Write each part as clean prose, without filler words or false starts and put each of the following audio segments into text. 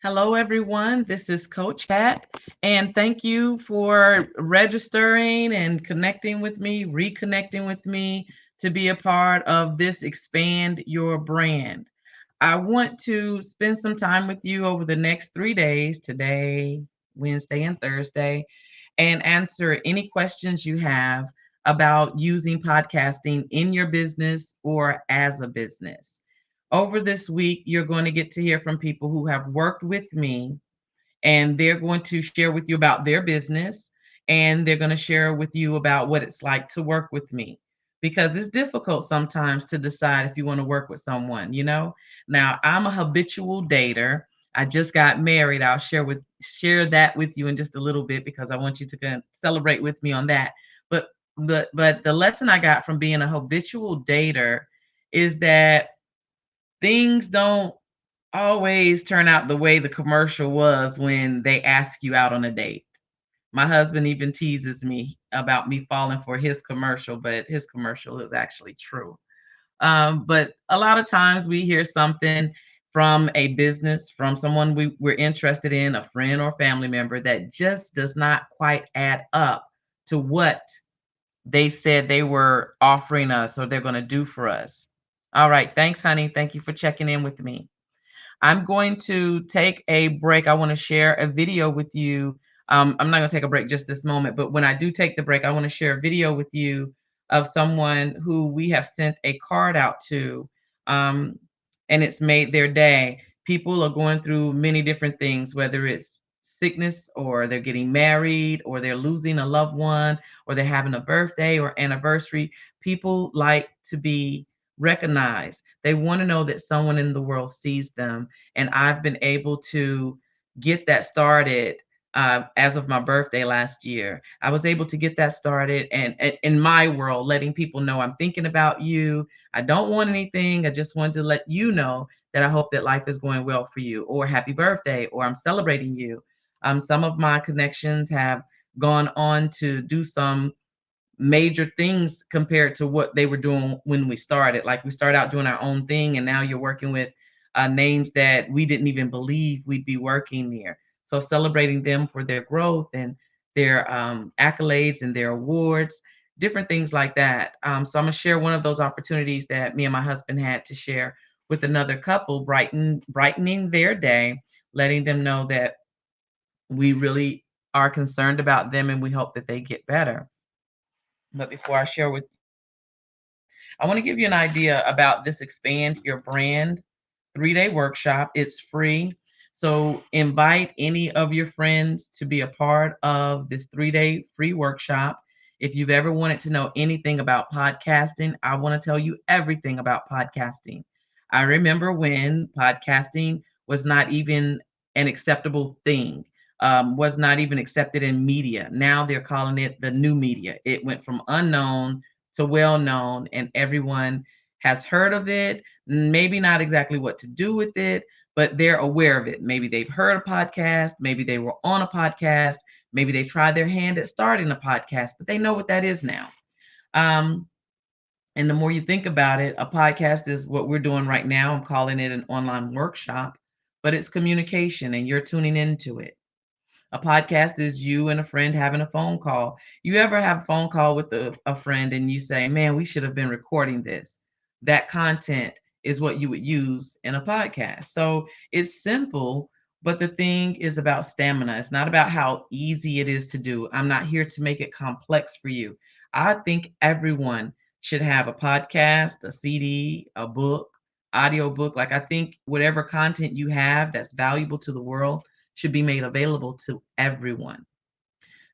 Hello, everyone. This is Coach Kat, and thank you for registering and connecting with me, reconnecting with me to be a part of this Expand Your Brand. I want to spend some time with you over the next 3 days, today, Wednesday, and Thursday, and answer any questions you have about using podcasting in your business or as a business. Over this week, you're going to get to hear from people who have worked with me, and they're going to share with you about their business, and they're going to share with you about what it's like to work with me, because it's difficult sometimes to decide if you want to work with someone. Now, I'm a habitual dater. I just got married. I'll share that with you in just a little bit because I want you to kind of celebrate with me on that. But but the lesson I got from being a habitual dater is that things don't always turn out the way the commercial was when they ask you out on a date. My husband even teases me about me falling for his commercial, but his commercial is actually true. But a lot of times we hear something from a business, from someone we're interested in, a friend or family member, that just does not quite add up to what they said they were offering us or they're going to do for us. All right. Thanks, honey. Thank you for checking in with me. I'm going to take a break. I want to share a video with you. I'm not going to take a break just this moment, but when I do take the break, I want to share a video with you of someone who we have sent a card out to, um, and it's made their day. People are going through many different things, whether it's sickness or they're getting married or they're losing a loved one or they're having a birthday or anniversary. People like to be recognized. They want to know that someone in the world sees them, and I've been able to get that started as of my birthday last year. I was able to get that started, and in my world, letting people know I'm thinking about you. I don't want anything. I just wanted to let you know that I hope that life is going well for you, or happy birthday, or I'm celebrating you. Some of my connections have gone on to do some major things compared to what they were doing when we started. Like, we started out doing our own thing, and now you're working with names that we didn't even believe we'd be working near. So celebrating them for their growth and their accolades and their awards, different things like that. So I'm gonna share one of those opportunities that me and my husband had to share with another couple, brightening their day, letting them know that we really are concerned about them and we hope that they get better. But before I share with I want to give you an idea about this Expand Your Brand 3-day workshop. It's free. So invite any of your friends to be a part of this 3-day free workshop. If you've ever wanted to know anything about podcasting, I want to tell you everything about podcasting. I remember when podcasting was not even an acceptable thing, was not even accepted in media. Now they're calling it the new media. It went from unknown to well known, and everyone has heard of it, maybe not exactly what to do with it, but they're aware of it. Maybe they've heard a podcast, maybe they were on a podcast, maybe they tried their hand at starting a podcast, but they know what that is now. Um, and the more you think about it, a podcast is what we're doing right now. I'm calling it an online workshop, but it's communication and you're tuning into it. A podcast is you and a friend having a phone call. You ever have a phone call with a friend and you say, man, we should have been recording this? That content is what you would use in a podcast. So it's simple, but the thing is about stamina. It's not about how easy it is to do. I'm not here to make it complex for you. I think everyone should have a podcast, a CD, a book, audio book. Like, I think whatever content you have that's valuable to the world should be made available to everyone.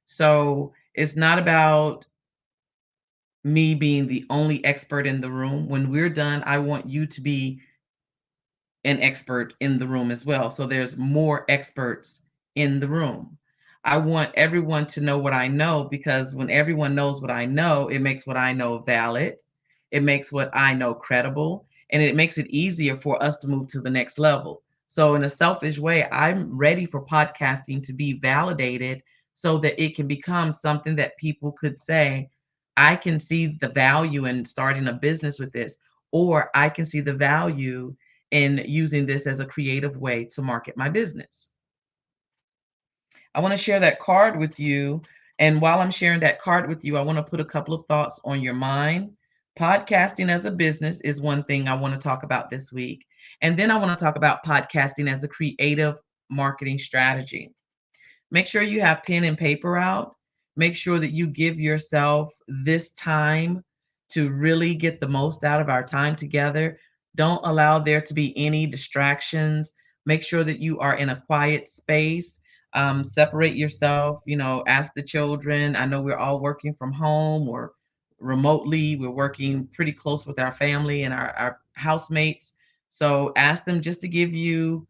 So it's not about me being the only expert in the room. When we're done, I want you to be an expert in the room as well. So there's more experts in the room. I want everyone to know what I know, because when everyone knows what I know, it makes what I know valid. It makes what I know credible, and it makes it easier for us to move to the next level. So, in a selfish way, I'm ready for podcasting to be validated so that it can become something that people could say, I can see the value in starting a business with this, or I can see the value in using this as a creative way to market my business. I want to share that card with you. And while I'm sharing that card with you, I want to put a couple of thoughts on your mind. Podcasting as a business is one thing I want to talk about this week. And then I want to talk about podcasting as a creative marketing strategy. Make sure you have pen and paper out. Make sure that you give yourself this time to really get the most out of our time together. Don't allow there to be any distractions. Make sure that you are in a quiet space. Separate yourself, ask the children. I know we're all working from home or remotely. We're working pretty close with our family and our housemates. So ask them just to give you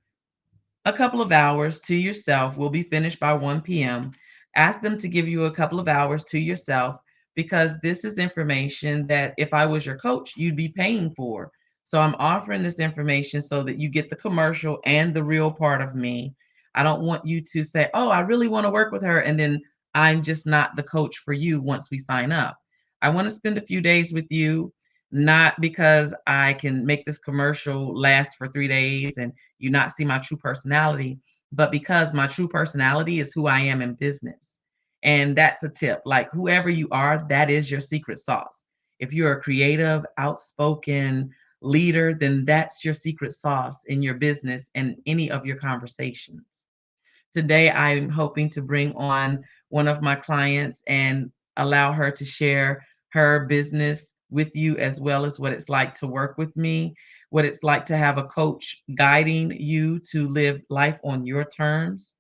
a couple of hours to yourself. We'll be finished by 1 p.m. Ask them to give you a couple of hours to yourself because this is information that if I was your coach, you'd be paying for. So I'm offering this information so that you get the commercial and the real part of me. I don't want you to say, oh, I really want to work with her. And then I'm just not the coach for you once we sign up. I want to spend a few days with you, not because I can make this commercial last for 3 days and you not see my true personality, but because my true personality is who I am in business. And that's a tip. Like whoever you are, that is your secret sauce. If you're a creative, outspoken leader, then that's your secret sauce in your business and any of your conversations. Today, I'm hoping to bring on one of my clients and allow her to share her business with you, as well as what it's like to work with me, what it's like to have a coach guiding you to live life on your terms.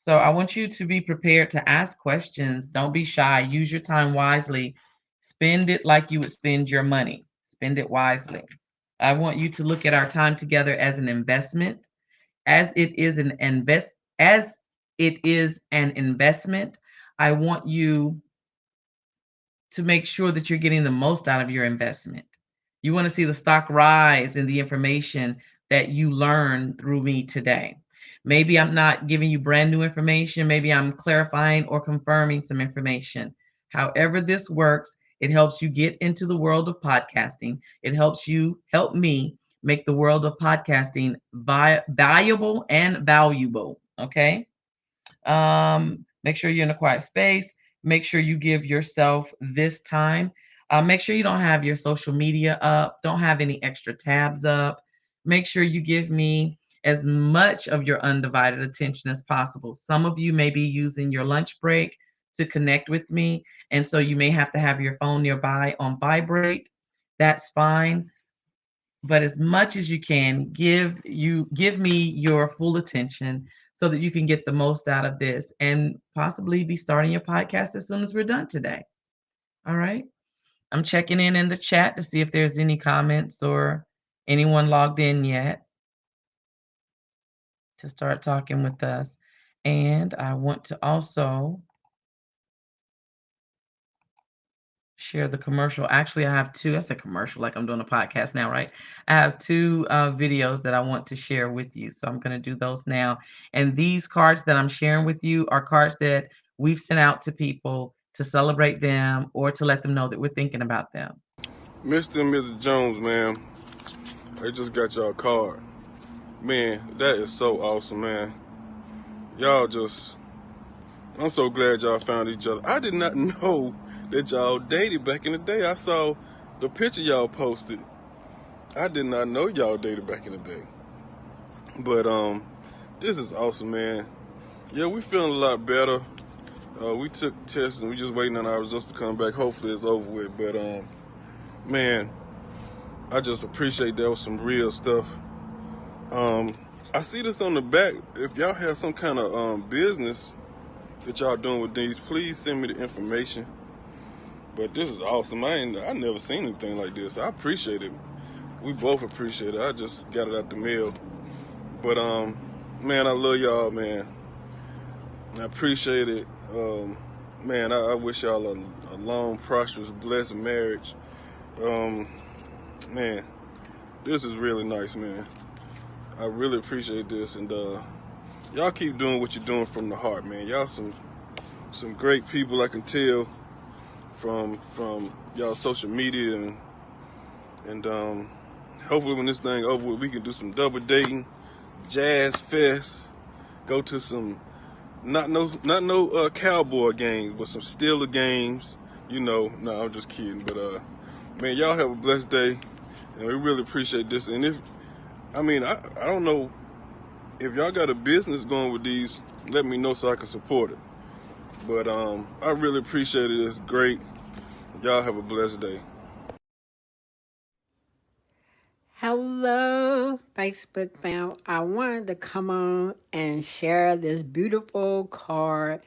So I want you to be prepared to ask questions. Don't be shy. Use your time wisely. Spend it like you would spend your money. Spend it wisely. I want you to look at our time together as an investment, as it is an investment. I want you to make sure that you're getting the most out of your investment. You want to see the stock rise in the information that you learn through me today. Maybe I'm not giving you brand new information. Maybe I'm clarifying or confirming some information. However, this works, it helps you get into the world of podcasting. It help me make the world of podcasting valuable and valuable. Okay. Make sure you're in a quiet space. Make sure you give yourself this time. Make sure you don't have your social media up. Don't have any extra tabs up. Make sure you give me as much of your undivided attention as possible. Some of you may be using your lunch break to connect with me, and so you may have to have your phone nearby on vibrate. That's fine. But as much as you can, give me your full attention so that you can get the most out of this and possibly be starting your podcast as soon as we're done today. All right. I'm checking in the chat to see if there's any comments or anyone logged in yet to start talking with us. And I want to also share the commercial. Actually, I have two. That's a commercial, like I'm doing a podcast now, right? I have two videos that I want to share with you. So I'm going to do those now. And these cards that I'm sharing with you are cards that we've sent out to people to celebrate them or to let them know that we're thinking about them. Mr. and Mrs. Jones, man, I just got y'all card. Man, that is so awesome, man. I'm so glad y'all found each other. I did not know that y'all dated back in the day. I saw the picture y'all posted. I did not know y'all dated back in the day. But this is awesome, man. Yeah, we feeling a lot better. We took tests and we just waiting on our results to come back. Hopefully it's over with. But man, I just appreciate that was some real stuff. I see this on the back. If y'all have some kind of business that y'all doing with these, please send me the information. But this is awesome. I never seen anything like this. I appreciate it. We both appreciate it. I just got it out the mail. But man, I love y'all, man. I appreciate it. Man, I wish y'all a long, prosperous, blessed marriage. Man, this is really nice, man. I really appreciate this, and y'all keep doing what you're doing from the heart, man. Y'all some great people, I can tell from y'all social media and Hopefully, when this thing over with, we can do some double dating, jazz fest, go to some not no cowboy games, but some Steeler games. No, I'm just kidding. But man, y'all have a blessed day, and we really appreciate this. And if I don't know if y'all got a business going with these, let me know so I can support it. But I really appreciate it. It's great. Y'all have a blessed day. Hello, Facebook fam. I wanted to come on and share this beautiful card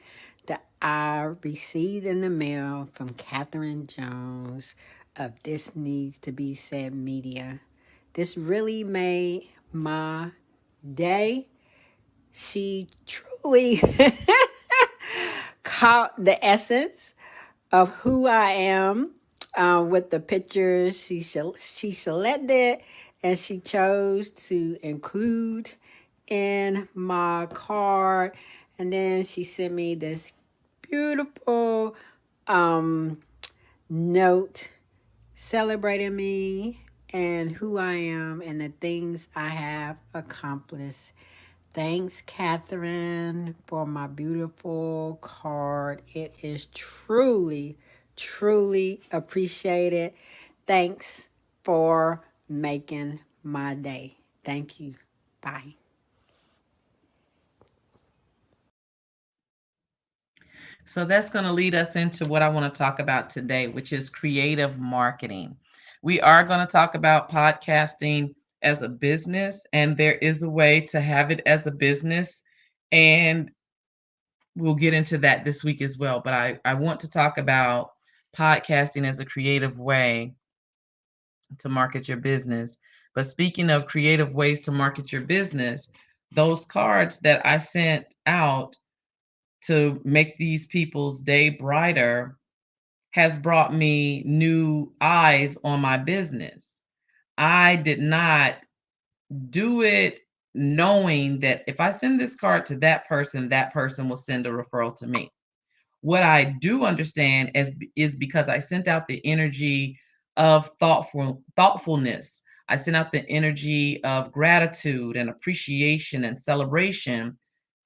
that I received in the mail from Catherine Jones of This Needs to Be Said Media. This really made my day. She truly caught the essence of who I am with the pictures she selected and she chose to include in my card. And then she sent me this beautiful note celebrating me and who I am and the things I have accomplished. Thanks, Catherine, for my beautiful card. It is truly, truly appreciated. Thanks for making my day. Thank you. Bye. So that's going to lead us into what I want to talk about today, which is creative marketing. We are going to talk about podcasting as a business, and there is a way to have it as a business. And we'll get into that this week as well. But I want to talk about podcasting as a creative way to market your business. But speaking of creative ways to market your business, those cards that I sent out to make these people's day brighter has brought me new eyes on my business. I did not do it knowing that if I send this card to that person will send a referral to me. What I do understand is because I sent out the energy of thoughtfulness. I sent out the energy of gratitude and appreciation and celebration.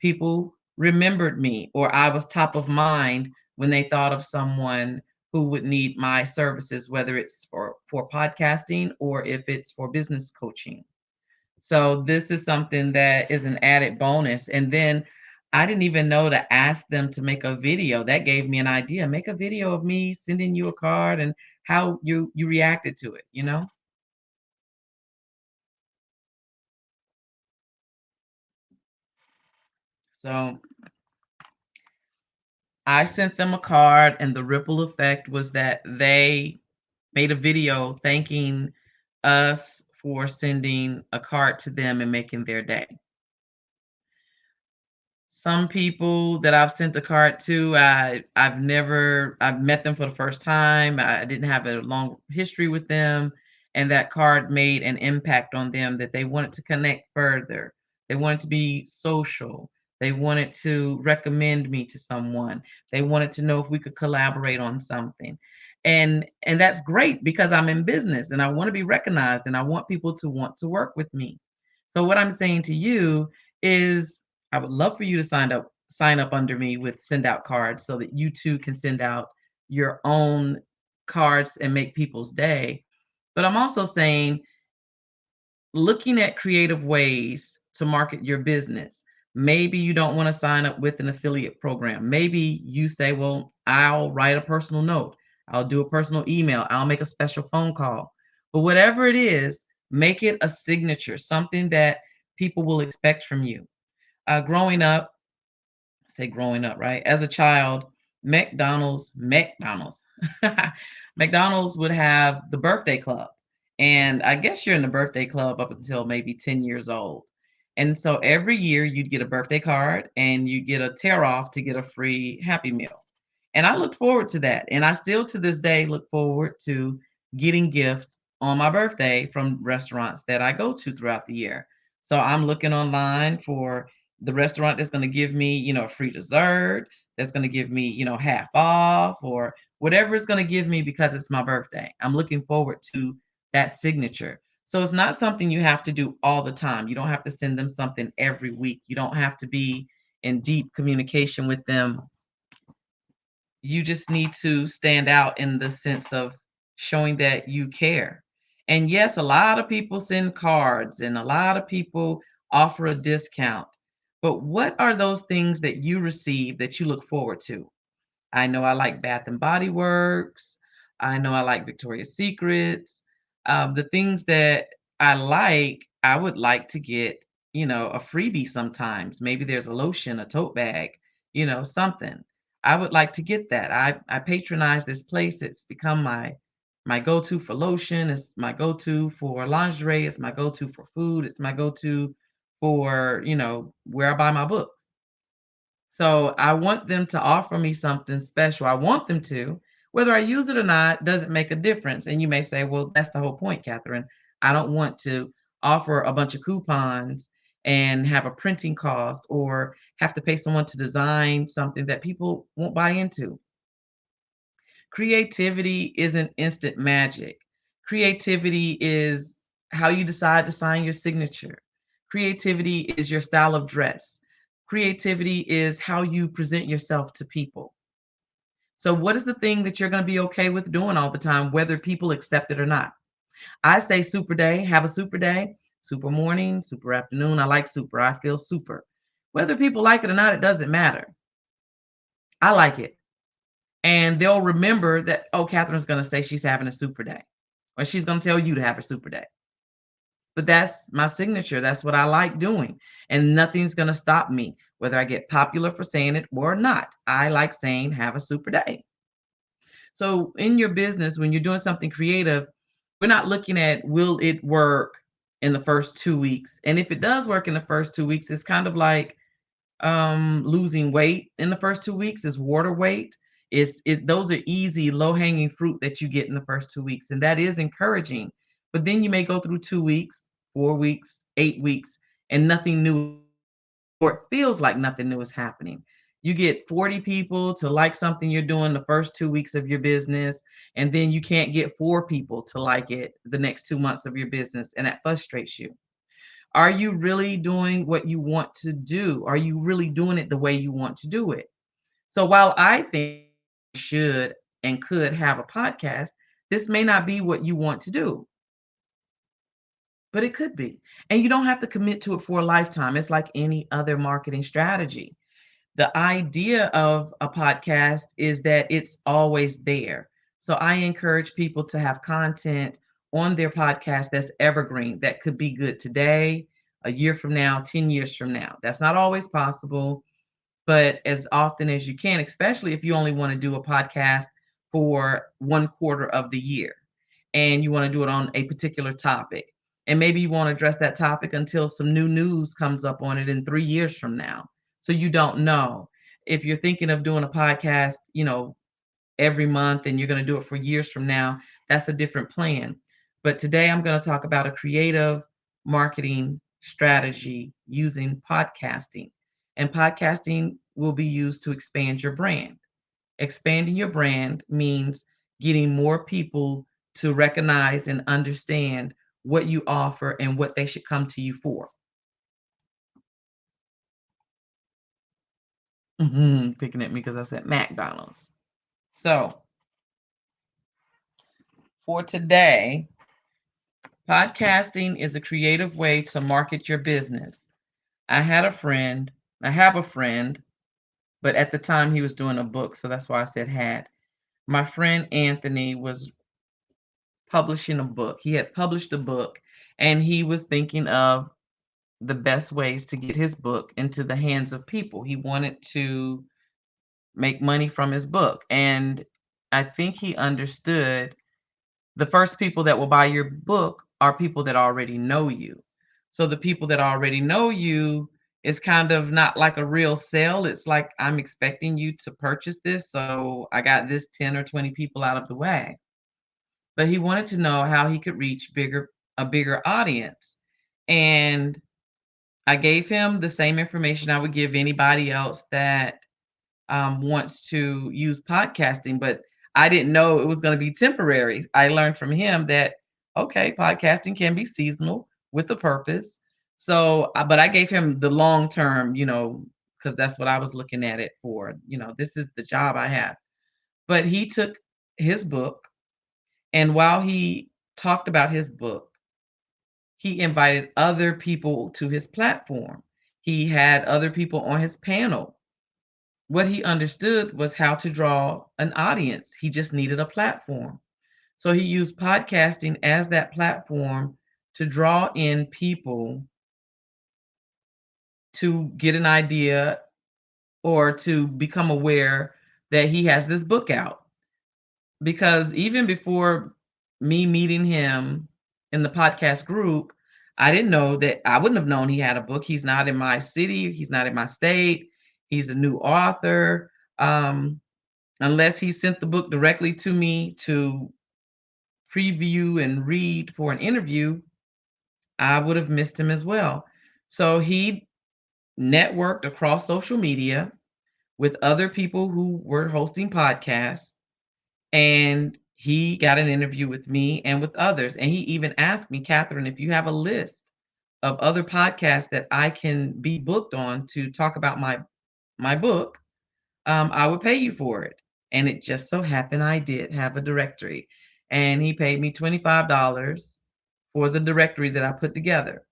People remembered me, or I was top of mind when they thought of someone who would need my services, whether it's for podcasting or if it's for business coaching. So this is something that is an added bonus. And then I didn't even know to ask them to make a video. That gave me an idea. Make a video of me sending you a card and how you reacted to it. So I sent them a card, and the ripple effect was that they made a video thanking us for sending a card to them and making their day. Some people that I've sent a card to, I've met them for the first time. I didn't have a long history with them, and that card made an impact on them that they wanted to connect further. They wanted to be social. They wanted to recommend me to someone. They wanted to know if we could collaborate on something. And that's great because I'm in business and I want to be recognized and I want people to want to work with me. So what I'm saying to you is I would love for you to sign up under me with send out cards so that you too can send out your own cards and make people's day. But I'm also saying looking at creative ways to market your business. Maybe you don't want to sign up with an affiliate program. Maybe you say, well, I'll write a personal note. I'll do a personal email. I'll make a special phone call. But whatever it is, make it a signature, something that people will expect from you. Growing up, say growing up, right? As a child, McDonald's, McDonald's would have the birthday club. And I guess you're in the birthday club up until maybe 10 years old. And so every year you'd get a birthday card and you get a tear off to get a free Happy Meal. And I looked forward to that. And I still to this day look forward to getting gifts on my birthday from restaurants that I go to throughout the year. So I'm looking online for the restaurant that's going to give me, a free dessert, that's going to give me, half off or whatever it's going to give me because it's my birthday. I'm looking forward to that signature. So it's not something you have to do all the time. You don't have to send them something every week. You don't have to be in deep communication with them. You just need to stand out in the sense of showing that you care. And yes, a lot of people send cards and a lot of people offer a discount. But what are those things that you receive that you look forward to? I know I like Bath and Body Works. I know I like Victoria's Secrets. The things that I like, I would like to get, a freebie sometimes. Maybe there's a lotion, a tote bag, something. I would like to get that. I patronize this place. It's become my go-to for lotion. It's my go-to for lingerie. It's my go-to for food. It's my go-to for, where I buy my books. So I want them to offer me something special. I want them to. Whether I use it or not doesn't make a difference. And you may say, well, that's the whole point, Catherine. I don't want to offer a bunch of coupons and have a printing cost or have to pay someone to design something that people won't buy into. Creativity isn't instant magic. Creativity is how you decide to sign your signature. Creativity is your style of dress. Creativity is how you present yourself to people. So, what is the thing that you're going to be okay with doing all the time, whether people accept it or not? I say super day, have a super day, super morning, super afternoon. I like super. I feel super. Whether people like it or not, it doesn't matter. I like it. And they'll remember that, oh, Catherine's going to say she's having a super day, or she's going to tell you to have a super day. But that's my signature. That's what I like doing. And nothing's going to stop me, whether I get popular for saying it or not. I like saying, have a super day. So, in your business, when you're doing something creative, we're not looking at will it work in the first 2 weeks. And if it does work in the first 2 weeks, it's kind of like losing weight in the first 2 weeks is water weight. Those are easy, low-hanging fruit that you get in the first 2 weeks, and that is encouraging. But then you may go through 2 weeks, 4 weeks, 8 weeks, and nothing new, or it feels like nothing new is happening. You get 40 people to like something you're doing the first 2 weeks of your business, and then you can't get 4 people to like it the next 2 months of your business, and that frustrates you. Are you really doing what you want to do? Are you really doing it the way you want to do it? So while I think should and could have a podcast, this may not be what you want to do, but it could be. And you don't have to commit to it for a lifetime. It's like any other marketing strategy. The idea of a podcast is that it's always there. So I encourage people to have content on their podcast that's evergreen, that could be good today, a year from now, 10 years from now. That's not always possible, but as often as you can, especially if you only want to do a podcast for 1/4 of the year and you want to do it on a particular topic. And maybe you want to address that topic until some new news comes up on it in 3 years from now. So you don't know. If you're thinking of doing a podcast, every month and you're going to do it for years from now, that's a different plan. But today I'm going to talk about a creative marketing strategy using podcasting. And podcasting will be used to expand your brand. Expanding your brand means getting more people to recognize and understand what you offer and what they should come to you for. Picking at me because I said McDonald's. So for today, podcasting is a creative way to market your business. I had a friend, I have a friend, but at the time he was doing a book, so that's why I said had. My friend Anthony was publishing a book. He had published a book and he was thinking of the best ways to get his book into the hands of people. He wanted to make money from his book. And I think he understood the first people that will buy your book are people that already know you. So the people that already know you is kind of not like a real sale. It's like I'm expecting you to purchase this. So I got this 10 or 20 people out of the way. But he wanted to know how he could reach a bigger audience. And I gave him the same information I would give anybody else that wants to use podcasting, but I didn't know it was going to be temporary. I learned from him that, okay, podcasting can be seasonal with a purpose. So, but I gave him the long term, because that's what I was looking at it for. This is the job I have. But he took his book, and while he talked about his book, he invited other people to his platform. He had other people on his panel. What he understood was how to draw an audience. He just needed a platform. So he used podcasting as that platform to draw in people to get an idea or to become aware that he has this book out. Because even before me meeting him in the podcast group, I didn't know that I wouldn't have known he had a book. He's not in my city, he's not in my state, he's a new author. Unless he sent the book directly to me to preview and read for an interview, I would have missed him as well. So he networked across social media with other people who were hosting podcasts, and he got an interview with me and with others. And he even asked me, Catherine, if you have a list of other podcasts that I can be booked on to talk about my book, I would pay you for it. And it just so happened I did have a directory. And he paid me $25 for the directory that I put together.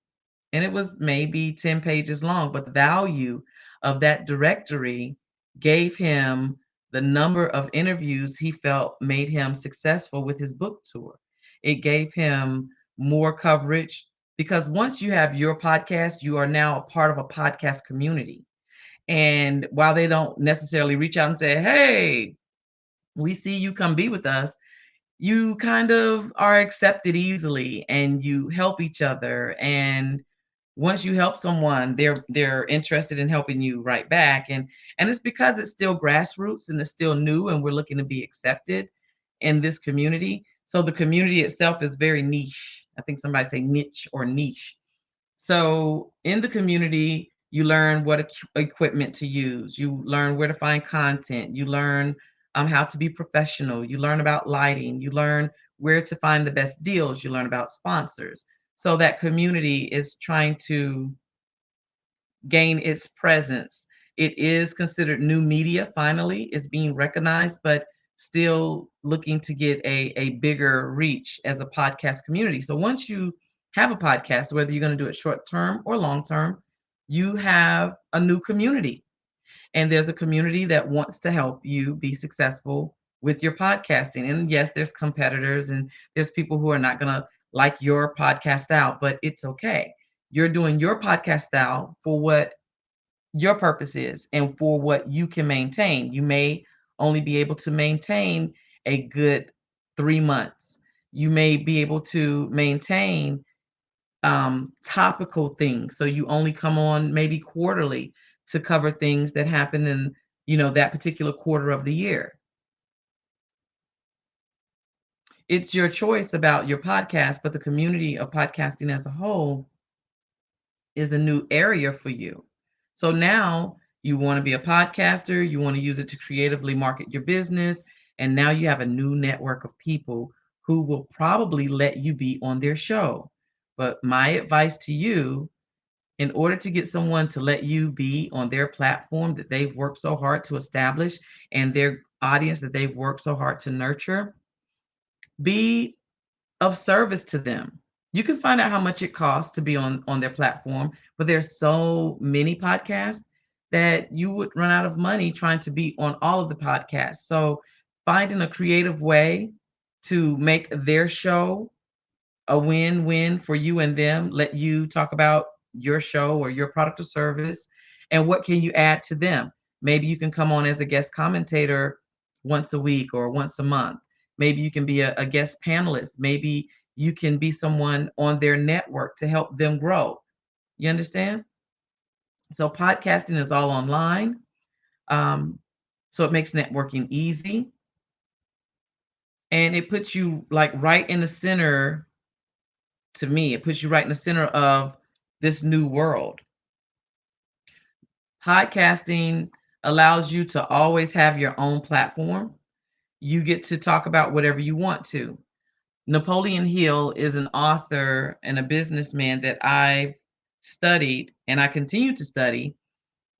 And it was maybe 10 pages long, but the value of that directory gave him the number of interviews he felt made him successful with his book tour. It gave him more coverage because once you have your podcast, you are now a part of a podcast community. And while they don't necessarily reach out and say, hey, we see you, come be with us, you kind of are accepted easily and you help each other. And once you help someone, they're interested in helping you right back. And it's because it's still grassroots and it's still new and we're looking to be accepted in this community. So the community itself is very niche. I think somebody say niche or niche. So in the community, you learn what equipment to use. You learn where to find content. You learn how to be professional. You learn about lighting. You learn where to find the best deals. You learn about sponsors. So that community is trying to gain its presence. It is considered new media, finally, is being recognized, but still looking to get a bigger reach as a podcast community. So once you have a podcast, whether you're going to do it short term or long term, you have a new community. And there's a community that wants to help you be successful with your podcasting. And yes, there's competitors and there's people who are not going to like your podcast out, but it's okay. You're doing your podcast style for what your purpose is and for what you can maintain. You may only be able to maintain a good 3 months. You may be able to maintain topical things. So you only come on maybe quarterly to cover things that happen in, that particular quarter of the year. It's your choice about your podcast, but the community of podcasting as a whole is a new area for you. So now you want to be a podcaster, you want to use it to creatively market your business, and now you have a new network of people who will probably let you be on their show. But my advice to you, in order to get someone to let you be on their platform that they've worked so hard to establish and their audience that they've worked so hard to nurture, be of service to them. You can find out how much it costs to be on their platform, but there's so many podcasts that you would run out of money trying to be on all of the podcasts. So finding a creative way to make their show a win-win for you and them, let you talk about your show or your product or service, and what can you add to them. Maybe you can come on as a guest commentator once a week or once a month. Maybe you can be a guest panelist. Maybe you can be someone on their network to help them grow. You understand? So podcasting is all online. Um, so it makes networking easy, and it puts you like right in the center. To me, it puts you right in the center of this new world. Podcasting allows you to always have your own platform. You get to talk about whatever you want to. Napoleon Hill is an author and a businessman that I've studied and I continue to study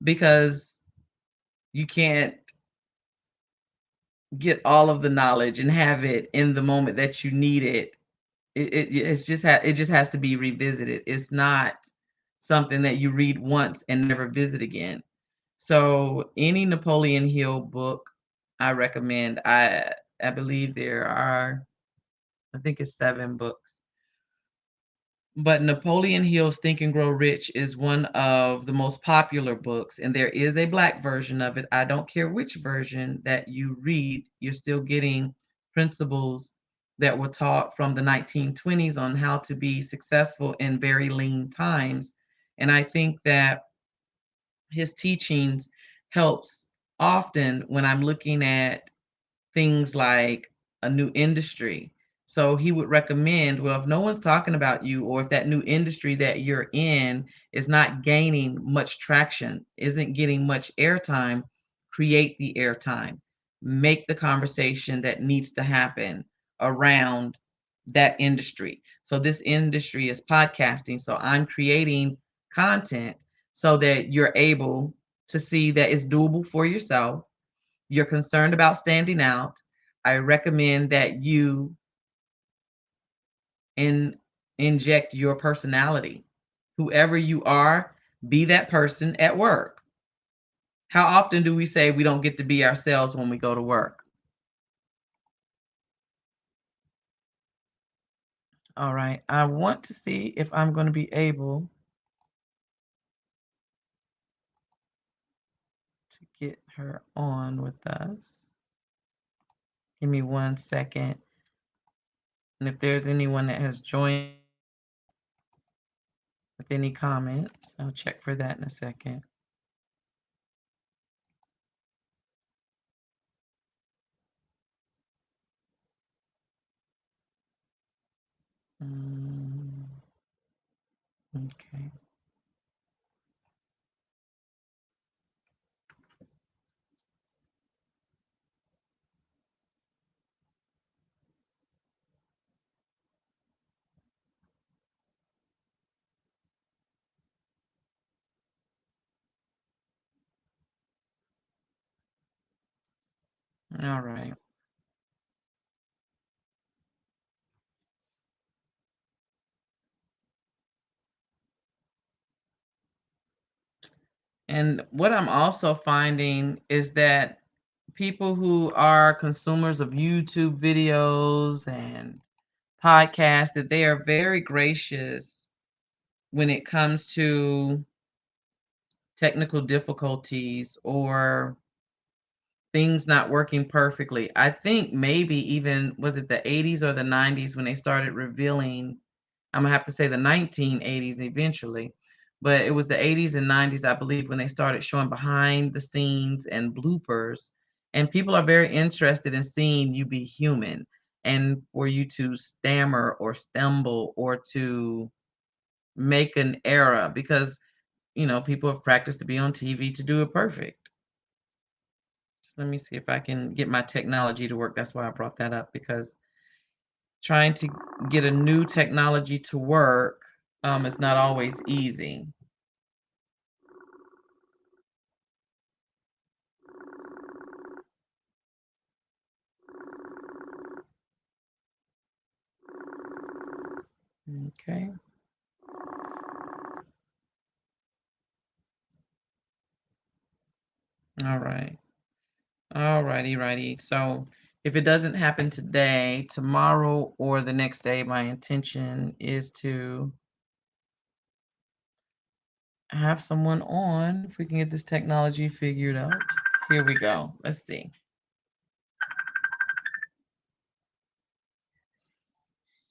because you can't get all of the knowledge and have it in the moment that you need it. It just has to be revisited. It's not something that you read once and never visit again. So any Napoleon Hill book I recommend. I believe there are, I think it's 7 books. But Napoleon Hill's Think and Grow Rich is one of the most popular books, and there is a black version of it. I don't care which version that you read, you're still getting principles that were taught from the 1920s on how to be successful in very lean times. And I think that his teachings helps often when I'm looking at things like a new industry. So he would recommend, well, if no one's talking about you, or if that new industry that you're in is not gaining much traction, isn't getting much airtime, create the airtime. Make the conversation that needs to happen around that industry. So this industry is podcasting. So I'm creating content so that you're able to see that it's doable for yourself. You're concerned about standing out. I recommend that you in, inject your personality. Whoever you are, be that person at work. How often do we say we don't get to be ourselves when we go to work? All right. I want to see if I'm going to be able to get her on with us. Give me 1 second. And if there's anyone that has joined with any comments, I'll check for that in a second. Mm, okay. All right. And what I'm also finding is that people who are consumers of YouTube videos and podcasts, that they are very gracious when it comes to technical difficulties or things not working perfectly. I think maybe even was it the 80s or the 90s when they started revealing, I'm gonna have to say the 1980s eventually, but it was the 80s and 90s, I believe, when they started showing behind the scenes and bloopers. And people are very interested in seeing you be human and for you to stammer or stumble or to make an error because, people have practiced to be on TV to do it perfect. So let me see if I can get my technology to work. That's why I brought that up, because trying to get a new technology to work is not always easy. Okay. All right. All righty, righty. So if it doesn't happen today, tomorrow or the next day, my intention is to have someone on if we can get this technology figured out. Here we go. Let's see.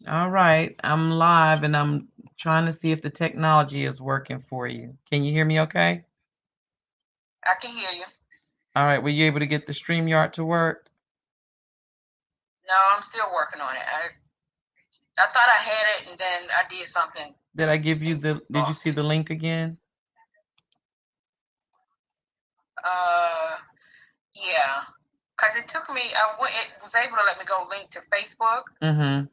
All right. I'm live and I'm trying to see if the technology is working for you. Can you hear me okay? I can hear you. All right. Were you able to get the StreamYard to work? No, I'm still working on it. I thought I had it, and then I did something. Did I give you did you see the link again? Uh, yeah, because it took me. It was able to let me go link to Facebook, Mm-hmm.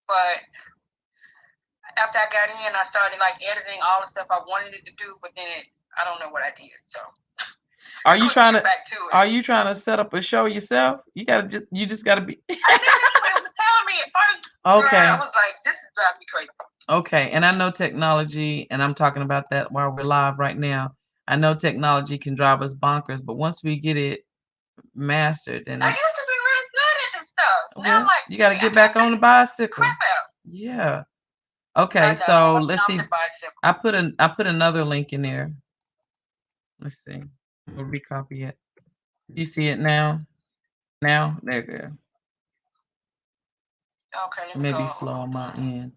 But after I got in, I started like editing all the stuff I wanted it to do, but then I don't know what I did, so Are I you couldn't trying get to back to it. are you trying to set up a show yourself? You just gotta be I think that's what it was telling me at first. okay. Girl, I was like, this is driving me crazy. Okay, and I know technology, and I'm talking about that while we're live right now. I know technology can drive us bonkers, but once we get it mastered, then I used to be really good at this stuff. Now I'm well, like, you got to I get can't back on figure the bicycle. crap out. Yeah. I Okay, know. so I'm let's off see. the bicycle. I put another link in there. Let's see. We'll recopy it. You see it now? Now? There you go. Okay, It let me may go. be slow on my end.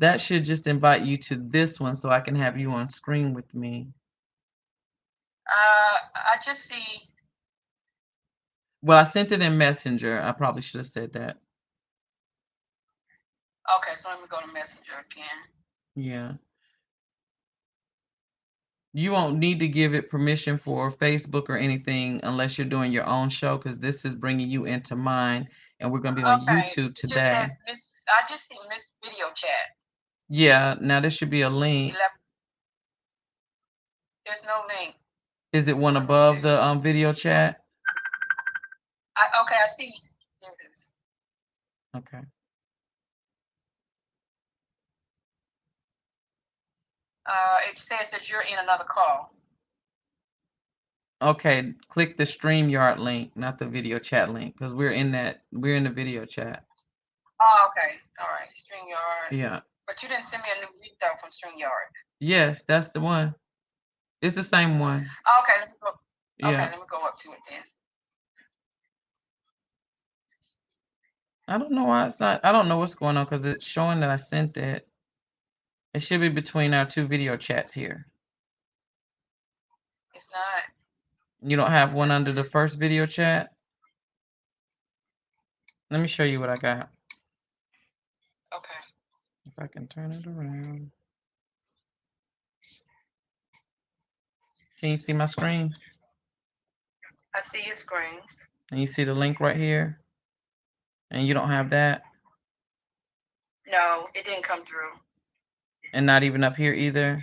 That should just invite you to this one so I can have you on screen with me. I just see. Well, I sent it in Messenger. I probably should have said that. Okay, so let me go to Messenger again. Yeah. You won't need to give it permission for Facebook or anything unless you're doing your own show, because this is bringing you into mine, and we're going to be on Okay, YouTube it just today. says Miss. I just see Miss Video Chat. Yeah, now there should be a link. There's no link. Is it one Let me above see. the video chat? Okay, I see. There it is. Okay. It says that you're in another call. Okay, click the StreamYard link, not the video chat link, because we're in the video chat. Oh, okay. All right. StreamYard. Yeah. But you didn't send me a new link though from StreamYard. Yes, that's the one. It's the same one. Oh, okay, let me go. Yeah. Okay, let me go up to it then. I don't know why it's not. I don't know what's going on because it's showing that I sent it. It should be between our two video chats here. It's not. You don't have one under the first video chat? Let me show you what I got. Okay. If I can turn it around. Can you see my screen? I see your screen. And you see the link right here? And you don't have that? No, it didn't come through. And not even up here either?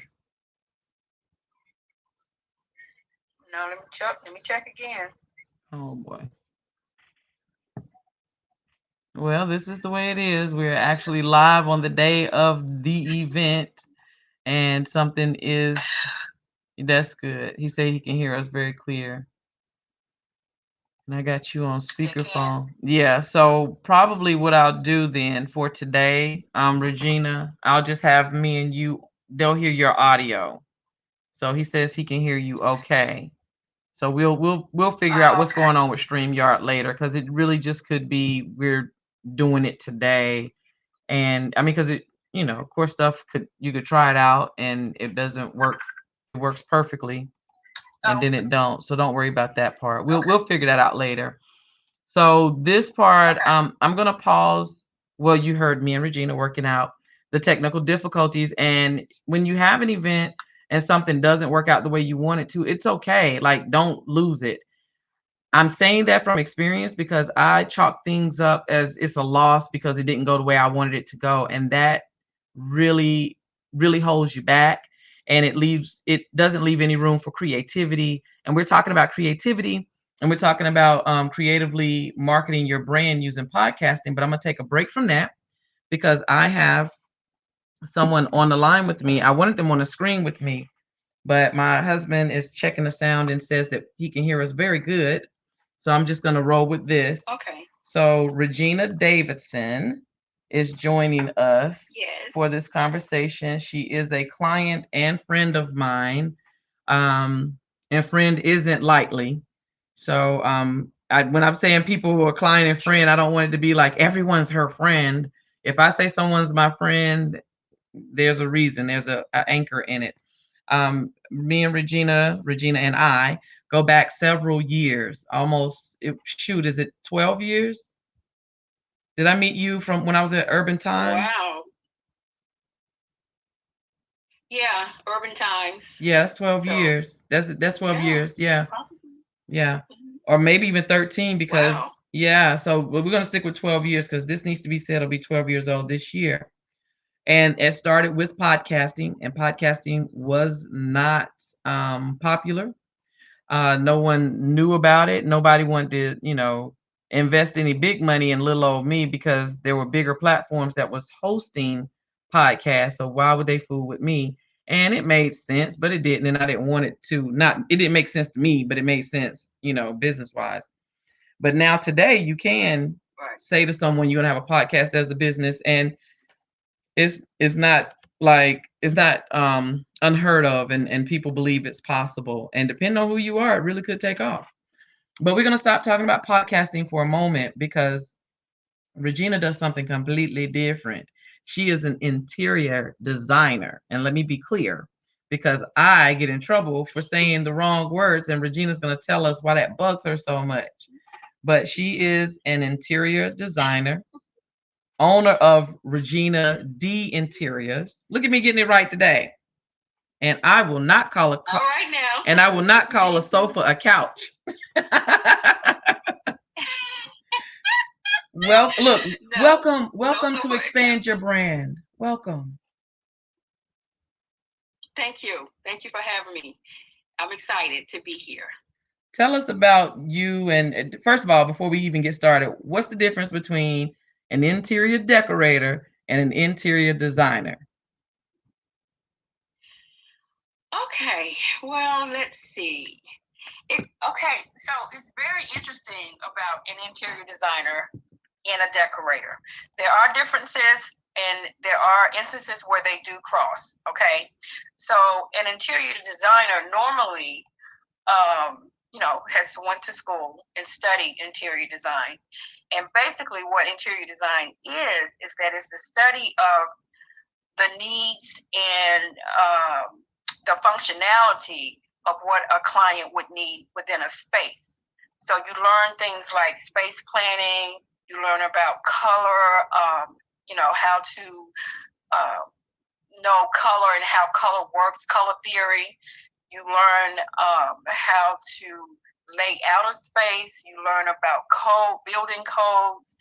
No, let me check. Let me check again. Oh boy. Well, this is the way it is. We're actually live on the day of the event, and something is. That's good. He said he can hear us very clear. And I got you on speakerphone. Yeah, so probably what I'll do then for today, Regina, I'll just have me and you, they'll hear your audio. So he says he can hear you okay. So we'll figure out what's going on with StreamYard later, because it really just could be we're doing it today. And I mean, because it, of course, you could try it out and it doesn't work. It works perfectly, and then it don't. So don't worry about that part. We'll figure that out later. So this part, I'm gonna pause. Well, you heard me and Regina working out the technical difficulties, and when you have an event and something doesn't work out the way you want it to, it's okay. Like, don't lose it. I'm saying that from experience because I chalk things up as it's a loss because it didn't go the way I wanted it to go, and that really, really holds you back, and it doesn't leave any room for creativity. And we're talking about creativity, and we're talking about creatively marketing your brand using podcasting. But I'm gonna take a break from that because I have someone on the line with me. I wanted them on the screen with me, but my husband is checking the sound and says that he can hear us very good. So I'm just going to roll with this. Okay. So Regina Davidson is joining us for this conversation. She is a client and friend of mine. And friend isn't lightly. So when I'm saying people who are client and friend, I don't want it to be like everyone's her friend. If I say someone's my friend, there's a reason, there's a anchor in it. Me and Regina and I go back several years, almost, is it 12 years? Did I meet you from when I was at Urban Times? Wow. Yeah, Urban Times. Yeah, that's 12 years. That's 12 years. Yeah. Yeah. Or maybe even 13 because Yeah, so we're going to stick with 12 years because this needs to be said. I'll be 12 years old this year. And it started with podcasting, and podcasting was not popular. No one knew about it. Nobody wanted to, invest any big money in little old me because there were bigger platforms that was hosting podcasts. So why would they fool with me? And it made sense, but it didn't. And I didn't want it to not, it didn't make sense to me, but it made sense, business wise. But now today you can say to someone you're gonna have a podcast as a business, and it's not like it's not unheard of, and people believe it's possible. And depending on who you are, it really could take off. But we're gonna stop talking about podcasting for a moment because Regina does something completely different. She is an interior designer. And let me be clear, because I get in trouble for saying the wrong words, and Regina's going to tell us why that bugs her so much. But she is an interior designer, owner of Regina D Interiors. Look at me getting it right today. And I will not call all right now. and I will not call a sofa a couch. Well, look, No, welcome to sofa expand your accounts. brand. Welcome. Thank you. Thank you for having me. I'm excited to be here. Tell us about you. And first of all, before we even get started, what's the difference between an interior decorator and an interior designer? Okay, well, let's see. Okay, so it's very interesting about an interior designer and a decorator. There are differences and there are instances where they do cross. Okay, so an interior designer normally, has went to school and studied interior design. And basically, what interior design is that it's the study of the needs and the functionality of what a client would need within a space. So you learn things like space planning, you learn about color, how to uh, know color and how color works, color theory. You learn how to lay out a space. You learn about building codes.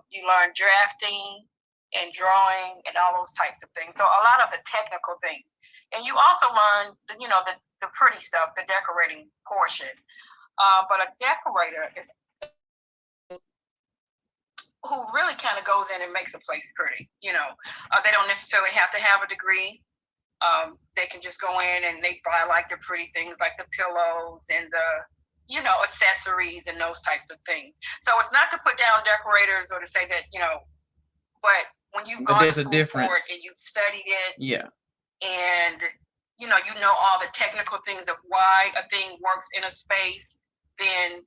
You learn drafting and drawing and all those types of things. So a lot of the technical things. And you also learn, the pretty stuff, the decorating portion. But a decorator is who really kind of goes in and makes a place pretty. They don't necessarily have to have a degree. They can just go in and they buy like the pretty things like the pillows and the accessories and those types of things. So it's not to put down decorators or to say that but when you've gone to school for it and you've studied it, yeah, and you know all the technical things of why a thing works in a space, then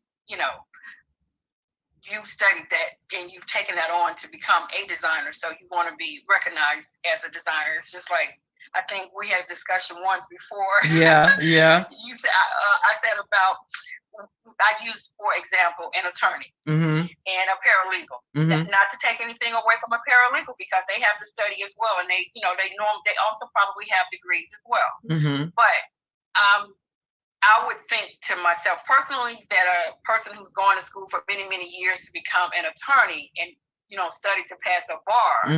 you've studied that and you've taken that on to become a designer. So you want to be recognized as a designer. It's just like, I think we had a discussion once before. yeah. You said I said about, I use, for example, an attorney and a paralegal. Not to take anything away from a paralegal because they have to study as well, and they also probably have degrees as well. But I would think to myself personally that a person who's gone to school for many, many years to become an attorney and study to pass a bar,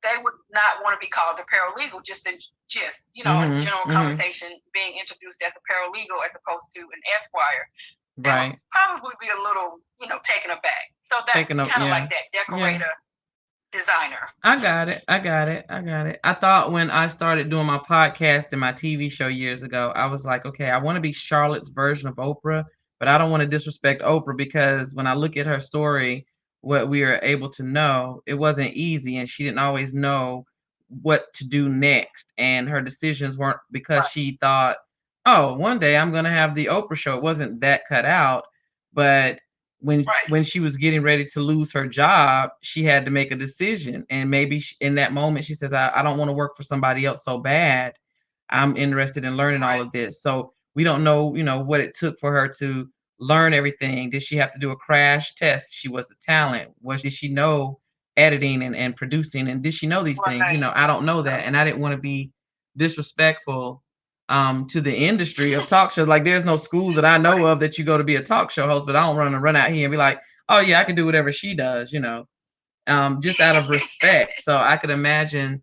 they would not want to be called a paralegal just in general conversation, being introduced as a paralegal as opposed to an esquire. They would probably be a little, taken aback. So that's kind of like that decorator. Designer. I got it. I thought when I started doing my podcast and my TV show years ago, I was like, okay, I want to be Charlotte's version of Oprah, but I don't want to disrespect Oprah because when I look at her story, what we are able to know, it wasn't easy and she didn't always know what to do next. And her decisions weren't because she thought, oh, one day I'm going to have the Oprah show. It wasn't that cut out, but when she was getting ready to lose her job, she had to make a decision. And maybe in that moment, she says, I don't want to work for somebody else so bad. I'm interested in learning all of this. So we don't know, what it took for her to learn everything. Did she have to do a crash test? She was a talent. Did she know editing and producing? And did she know these things? I don't know that. And I didn't want to be disrespectful to the industry of talk shows. Like there's no school that I know of that you go to be a talk show host, but I don't run out here and be like, oh yeah, I can do whatever she does, just out of respect. So I could imagine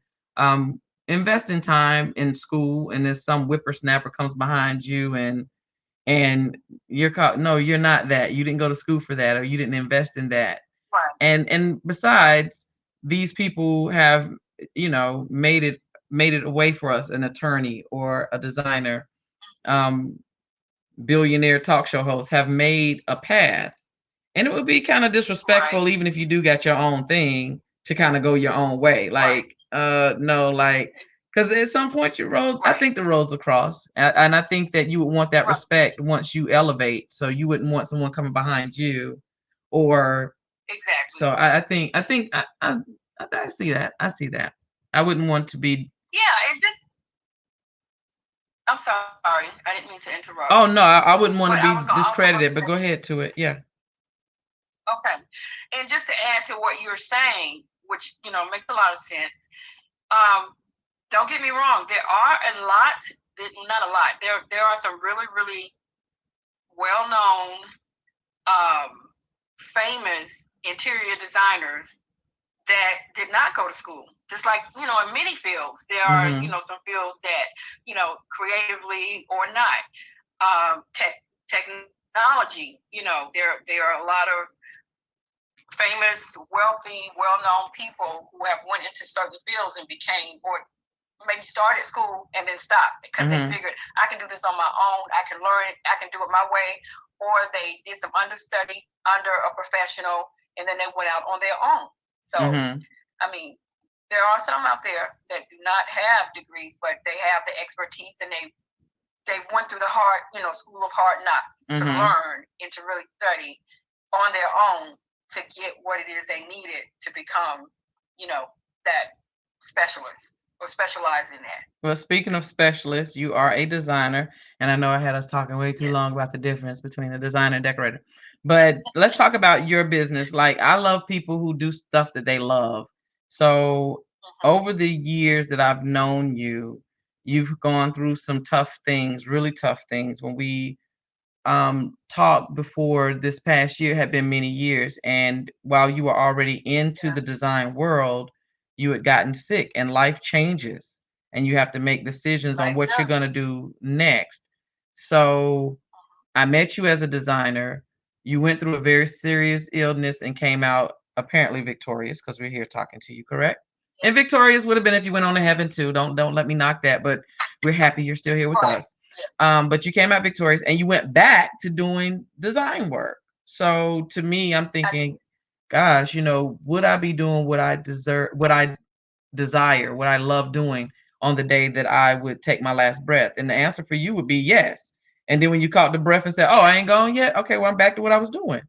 investing time in school, and then some whippersnapper comes behind you and you're called, no, you're not that. You didn't go to school for that, or you didn't invest in that. Right. And besides, these people have, made it a way for us, an attorney or a designer, um, billionaire talk show hosts have made a path. And it would be kind of disrespectful, Right. even if you do got your own thing, to kind of go your own way. Right. Like, no, like, because at some point your road, I Right. think the roads will cross. And I think that you would want that Right. respect once you elevate. So you wouldn't want someone coming behind you, or Exactly. so I see that. I see that. I wouldn't want to be. Yeah, it just. I'm sorry, I didn't mean to interrupt. Oh no, I But wouldn't I want to was be also going to say, discredited. But go ahead to it. Yeah. okay, and just to add to what you're saying, which makes a lot of sense. Um, don't get me wrong. There are a lot, not a lot. There are some really really well known, famous interior designers that did not go to school. Just like, in many fields, there are, Mm-hmm. some fields that, creatively or not, technology, there are a lot of famous, wealthy, well-known people who have went into certain fields and became, or maybe started school and then stopped because they Mm-hmm. figured I can do this on my own. I can learn it. I can do it my way. Or they did some understudy under a professional and then they went out on their own. So, Mm-hmm. I mean, there are some out there that do not have degrees, but they have the expertise and they went through the hard, school of hard knocks to Mm-hmm. learn and to really study on their own to get what it is they needed to become, that specialist or specialize in that. Well, speaking of specialists, you are a designer, and I know I had us talking way too Yes. long about the difference between a designer and decorator. But let's talk about your business. Like, I love people who do stuff that they love. So, Mm-hmm. over the years that I've known you, you've gone through some tough things, really tough things. When we talked before, this past year had been many years, and while you were already into Yeah. the design world, you had gotten sick, and life changes, and you have to make decisions on Life what you're going to does. do next. So I met you as a designer. You went through a very serious illness and came out apparently victorious, because we're here talking to you, correct? Yeah. And victorious would have been if you went on to heaven too. Don't let me knock that, but we're happy you're still here with Right. us. Yeah. But you came out victorious and you went back to doing design work. So to me, I'm I did. thinking, gosh, would I be doing what I deserve, what I desire, what I love doing on the day that I would take my last breath? And the answer for you would be yes. And then when you caught the breath and said, "Oh, I ain't gone yet," okay, well, I'm back to what I was doing.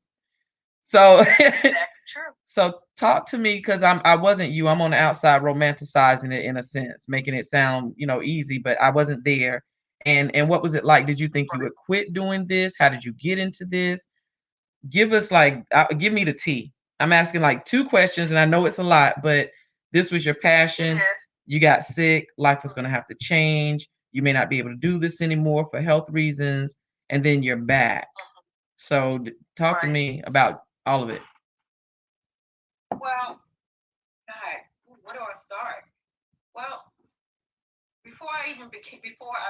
So, Exactly true. so talk to me, because I wasn't you. I'm on the outside romanticizing it in a sense, making it sound easy, but I wasn't there. And what was it like? Did you think you Right. would quit doing this? How did you get into this? Give us give me the tea. I'm asking like two questions, and I know it's a lot, but this was your It passion. is. You got sick. Life was going to Mhm. have to change. You may not be able to do this anymore for health reasons, and then you're back. Mhm. So talk to Right. me about all of it. Well, God, where do I start? Well, before I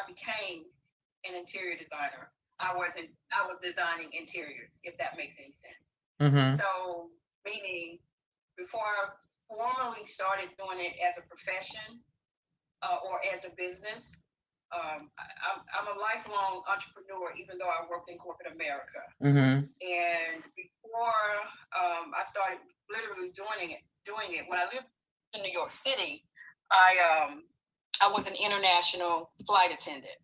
became an interior designer, I was designing interiors, if that makes any sense. Mm-hmm. So, meaning before I formally started doing it as a profession, or as a business, I'm a lifelong entrepreneur, even though I worked in corporate America. Mm-hmm. And before, I started literally doing it when I lived in New York City, I was an international flight attendant.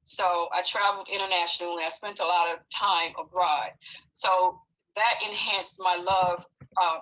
So I traveled internationally. I spent a lot of time abroad. So that enhanced my love,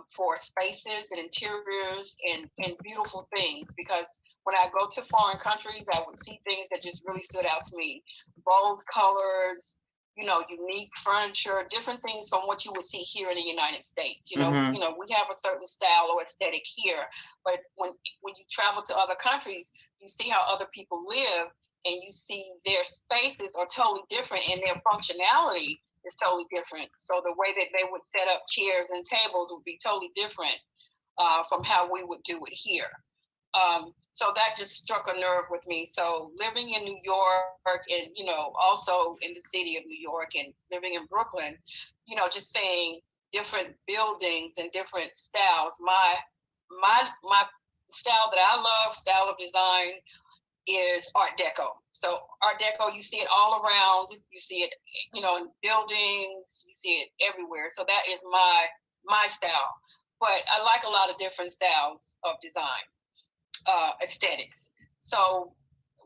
for spaces and interiors and beautiful things, because when I go to foreign countries, I would see things that just really stood out to me. Bold colors, unique furniture, different things from what you would see here in the United States. Mm-hmm. We have a certain style or aesthetic here, but when you travel to other countries, you see how other people live, and you see their spaces are totally different and their functionality is totally different. So the way that they would set up chairs and tables would be totally different from how we would do it here. So that just struck a nerve with me. So living in New York and, also in the city of New York and living in Brooklyn, just seeing different buildings and different styles. My style that I love, style of design, is Art Deco. So Art Deco, you see it all around. You see it, in buildings. You see it everywhere. So that is my style. But I like a lot of different styles of design, aesthetics. So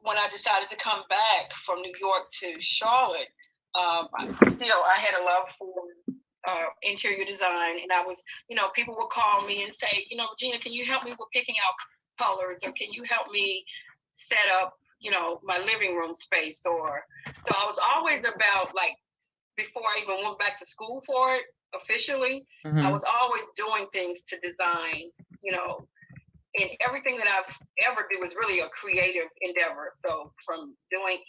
when I decided to come back from New York to Charlotte, I had a love for interior design, and I was, people would call me and say, Gina, can you help me with picking out colors, or can you help me set up, my living room space? Or so I was always about, like, before I even went back to school for it officially, I was always doing things to design, and everything that I've ever did was really a creative endeavor. So from doing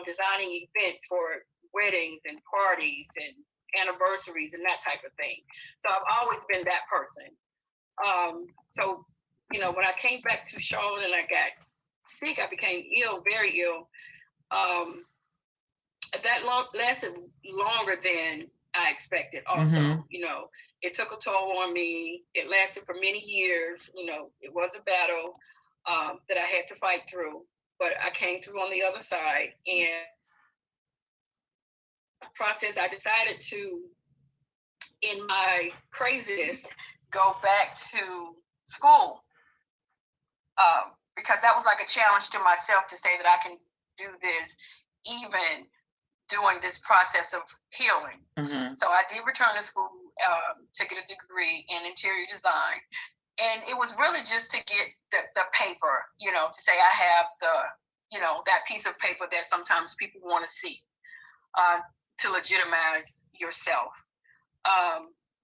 designing events for weddings and parties and anniversaries and that type of thing. So I've always been that person. So, when I came back to Charlotte and I got sick, I became ill, very ill. Um, that lasted longer than I expected. Also, it took a toll on me. It lasted for many years. It was a battle that I had to fight through, but I came through on the other side. And process, I decided to, in my craziness, go back to school, because that was like a challenge to myself to say that I can do this, even doing this process of healing. So I did return to school to get a degree in interior design. And it was really just to get the paper, to say I have that piece of paper that sometimes people want to see, to legitimize yourself.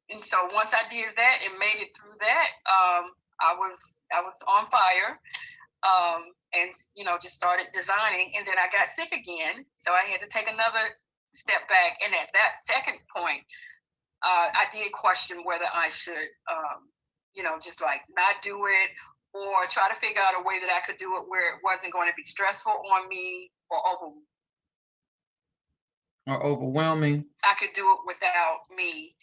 And so once I did that and made it through that, I was on fire. And just started designing, and then I got sick again, so I had to take another step back. And at that second point, I did question whether I should, just like not do it, or try to figure out a way that I could do it where it wasn't going to be stressful on me or overwhelming. I could do it without me,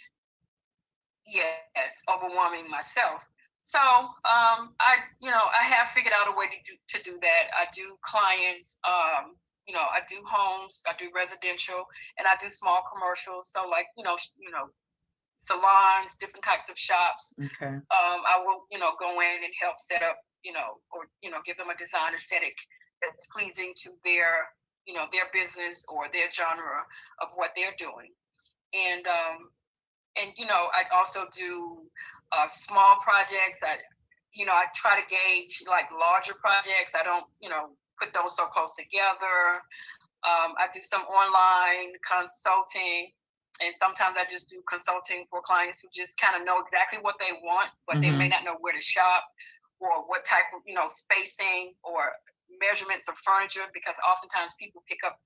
yes, overwhelming myself. So I have figured out a way to do that. I do clients, I do homes, I do residential, and I do small commercials. So, like, salons, different types of shops. Okay. I will go in and help set up, or give them a design aesthetic that's pleasing to their business or their genre of what they're doing. And I also do small projects. I try to gauge, like, larger projects. I don't put those so close together. I do some online consulting, and sometimes I just do consulting for clients who just kind of know exactly what they want, but they may not know where to shop, or what type of spacing or measurements of furniture, because oftentimes people pick up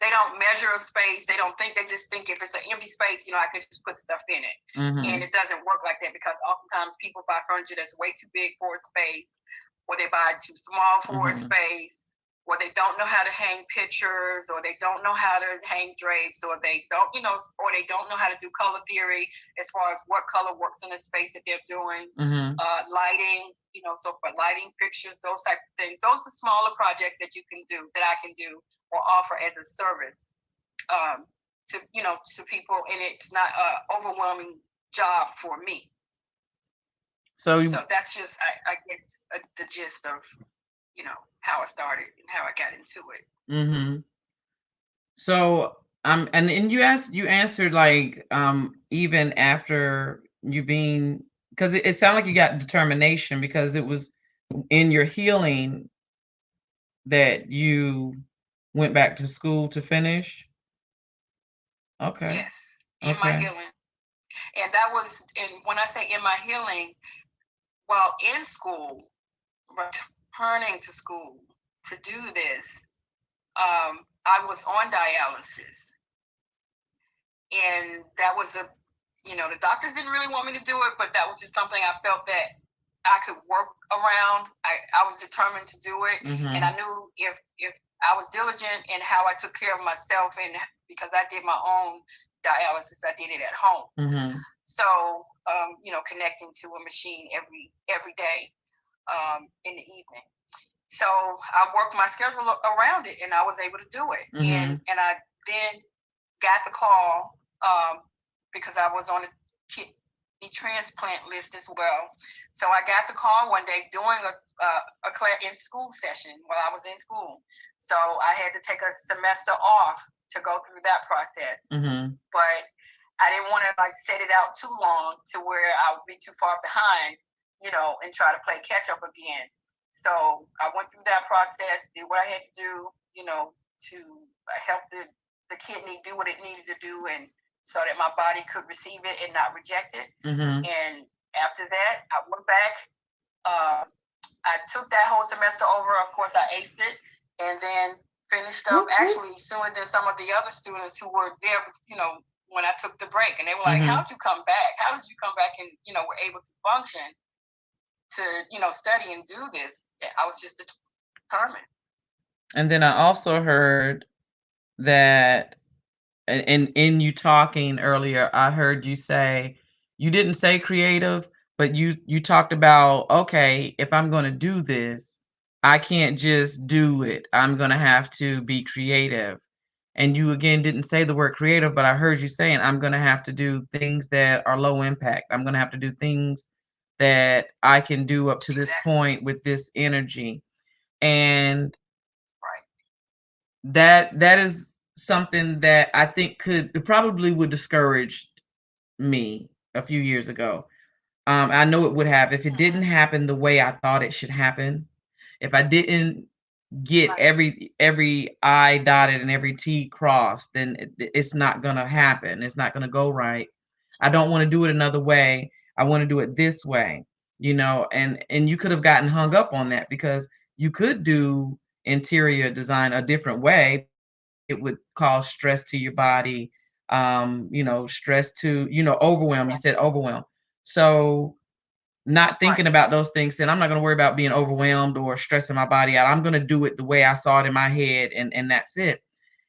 they don't measure a space. They don't think. They just think if it's an empty space, I could just put stuff in it. And it doesn't work like that, because oftentimes people buy furniture that's way too big for a space, or they buy too small for a space, or they don't know how to hang pictures, or they don't know how to hang drapes, or they don't, or they don't know how to do color theory as far as what color works in the space that they're doing. Lighting, so for lighting fixtures, those type of things. Those are smaller projects that you can do, that I can do or offer as a service to people, and it's not an overwhelming job for me. So that's just, I guess, the gist of how I started and how I got into it. So and you answered, like, even after you being, because it sounded like you got determination, because it was in your healing that you went back to school to finish. Okay. Yes, in my healing. And that was, and when I say in my healing, while in school, returning to school, to do this, I was on dialysis, and that was the doctors didn't really want me to do it, but that was just something I felt that I could work around. I was determined to do it, and I knew if I was diligent in how I took care of myself, and because I did my own dialysis, I did it at home. So connecting to a machine every day in the evening. So I worked my schedule around it, and I was able to do it. And I then got the call because I was on a kidney transplant list as well. So I got the call one day during a class in school session while I was in school. So I had to take a semester off to go through that process. But I didn't want to set it out too long to where I would be too far behind, and try to play catch up again. So I went through that process, did what I had to do, to help the kidney do what it needed to do, and so that my body could receive it and not reject it. And after that, I went back. I took that whole semester over. Of course, I aced it, and then finished up actually sooner than some of the other students who were there, when I took the break. And they were like, how did you come back? How did you come back and, were able to function to, study and do this? I was just determined. And then I also heard that, and in you talking earlier, I heard you say, you didn't say creative, but you talked about, okay, if I'm going to do this, I can't just do it. I'm going to have to be creative. And you again didn't say the word creative, but I heard you saying, I'm going to have to do things that are low impact. I'm going to have to do things that I can do up to this point with this energy. And that is something that I think probably would discourage me a few years ago. I know it would have if it didn't happen the way I thought it should happen. If I didn't get every I dotted and every T crossed, then it's not gonna happen. It's not gonna go right. I don't want to do it another way. I want to do it this way, and you could have gotten hung up on that because you could do interior design a different way. It would cause stress to your body, stress to, overwhelm. You said overwhelm. So not thinking about those things, saying I'm not going to worry about being overwhelmed or stressing my body out. I'm going to do it the way I saw it in my head, and that's it.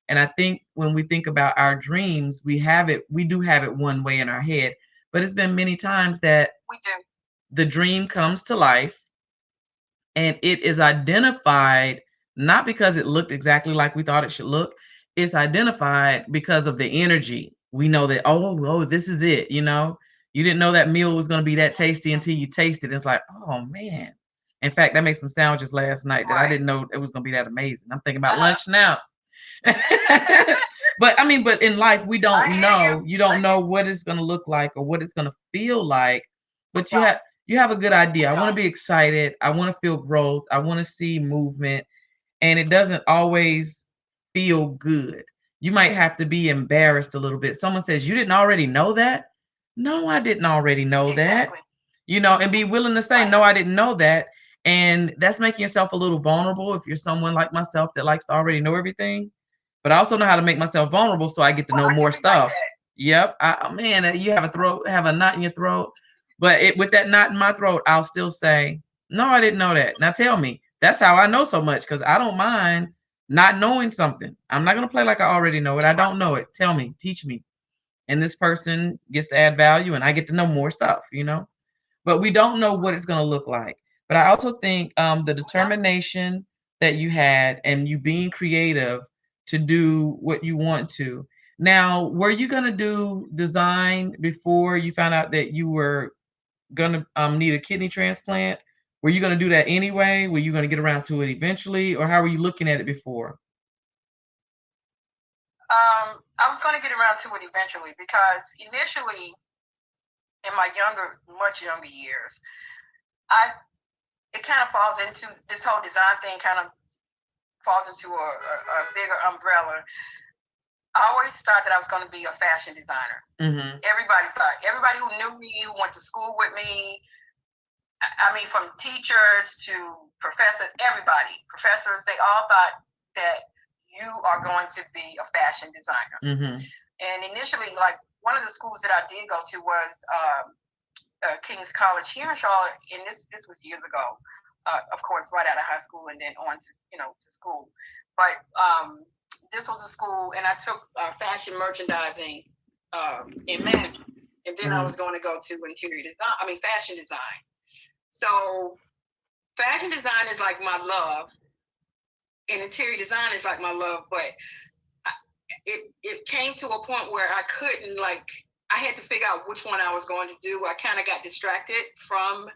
And I think when we think about our dreams, we do have it one way in our head, but it's been many times that the dream comes to life and it is identified not because it looked exactly like we thought it should look. It's identified because of the energy. We know that, oh, this is it. You didn't know that meal was going to be that tasty until you taste it. It's like, oh man. In fact, I made some sandwiches last night that I didn't know it was going to be that amazing. I'm thinking about lunch now. But in life, we don't know. You don't know what it's going to look like or what it's going to feel like, but you have a good idea. I want to be excited. I want to feel growth. I want to see movement, and it doesn't always feel good. You might have to be embarrassed a little bit. Someone says, you didn't already know that? No, I didn't already know that. And be willing to say, no, I didn't know that. And that's making yourself a little vulnerable if you're someone like myself that likes to already know everything. But I also know how to make myself vulnerable so I get to know more stuff. Yep. Man, you have a knot in your throat. But with that knot in my throat, I'll still say, no, I didn't know that. Now tell me. That's how I know so much, because I don't mind not knowing something. I'm not going to play like I already know it. I don't know it. Tell me, teach me. And this person gets to add value and I get to know more stuff, But we don't know what it's going to look like. But I also think the determination that you had and you being creative to do what you want to. Now, were you going to do design before you found out that you were going to need a kidney transplant? Were you going to do that anyway? Were you going to get around to it eventually? Or how were you looking at it before? I was going to get around to it eventually because initially, in my much younger years, it kind of falls into this whole design thing. Kind of falls into a bigger umbrella. I always thought that I was going to be a fashion designer. Everybody who knew me, who went to school with me, I mean, from teachers to professors, everybody, professors, they all thought that you are going to be a fashion designer. Mm-hmm. And initially, like one of the schools that I did go to was King's College here in Charlotte, and this was years ago. Of course, right out of high school and then on to to school. But this was a school, and I took fashion merchandising in management, and then I was going to go to interior design. I mean, fashion design. So fashion design is like my love, and interior design is like my love. But it came to a point where I couldn't I had to figure out which one I was going to do. I kind of got distracted from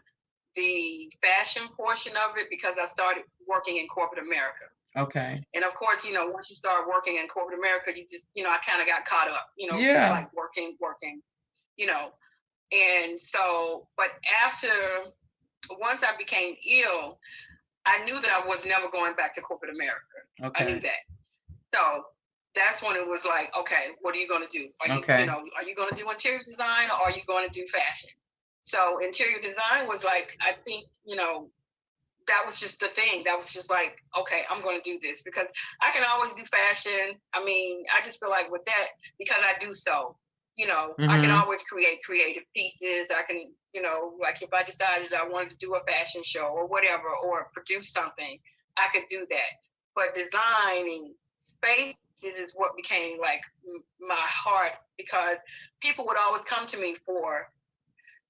the fashion portion of it because I started working in corporate America. Okay. And of course, once you start working in corporate America, you just, I kind of got caught up. Yeah. It's just like working, And so, but once I became ill, I knew that I was never going back to corporate America. Okay. I knew that. So that's when it was like, okay, what are you going to do? Are you going to do interior design or are you going to do fashion? So interior design was like, I think, that was just the thing. That was just like, okay, I'm going to do this because I can always do fashion. I mean, I just feel like with that, because I do so, I can always create creative pieces. I can, like if I decided I wanted to do a fashion show or whatever, or produce something, I could do that. But designing spaces is what became like my heart, because people would always come to me for